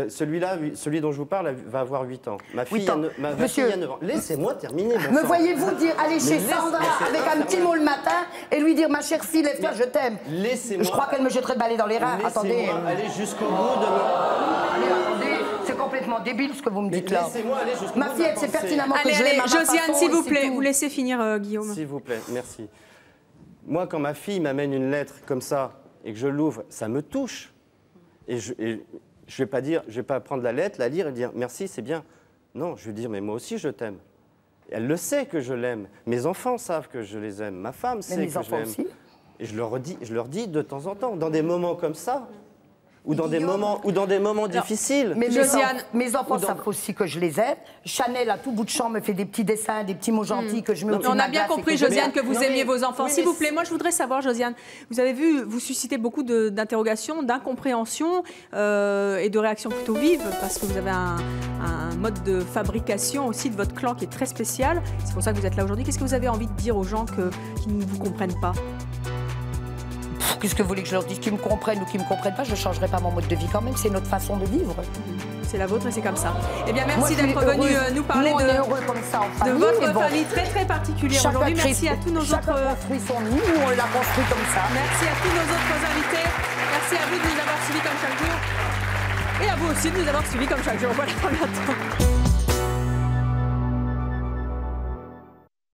Celui dont je vous parle va avoir 8 ans. Ma fille a 9 ans. Laissez-moi terminer. Me voyez-vous dire aller chez Sandra avec un petit mot le matin et lui dire ma chère fille, lève-toi, je t'aime. Je crois qu'elle me jetterait le balai dans les reins. Attendez. Allez jusqu'au bout de Attendez, c'est complètement débile ce que vous me dites là. Laissez-moi aller jusqu'au bout. Ma fille, elle sait pertinemment que je l'aime à ma Josiane, façon, s'il vous plaît, vous laissez finir Guillaume. S'il vous plaît, merci. Moi, quand ma fille m'amène une lettre comme ça et que je l'ouvre, ça me touche. Et je vais pas prendre la lettre, la lire et dire merci, c'est bien. Non, je vais dire mais moi aussi je t'aime. Elle le sait que je l'aime. Mes enfants savent que je les aime. Ma femme sait que je l'aime. Et je leur dis de temps en temps, dans des moments comme ça. Ou dans des moments difficiles. Mais mes enfants savent aussi que je les aime. Chanel, à tout bout de champ, me fait des petits dessins, des petits mots gentils que je me... On a bien compris, Josiane, que vous aimiez vos enfants. S'il vous plaît, moi, je voudrais savoir, Josiane, vous avez vu, vous suscitez beaucoup d'interrogations, d'incompréhension et de réactions plutôt vives, parce que vous avez un mode de fabrication aussi de votre clan qui est très spécial. C'est pour ça que vous êtes là aujourd'hui. Qu'est-ce que vous avez envie de dire aux gens qui ne vous comprennent pas ? Qu'est-ce que vous voulez que je leur dise? Qu'ils me comprennent ou qu'ils ne me comprennent pas, je ne changerai pas mon mode de vie quand même. C'est notre façon de vivre. C'est la vôtre et c'est comme ça. Eh bien, merci d'être venu nous parler de votre famille très très particulière aujourd'hui. Merci à tous nos autres... Chacun construit son nid, nous on l'a construit comme ça. Merci à tous nos autres invités. Merci à vous de nous avoir suivis comme chaque jour. Et à vous aussi de nous avoir suivis comme chaque jour. Voilà, à bientôt.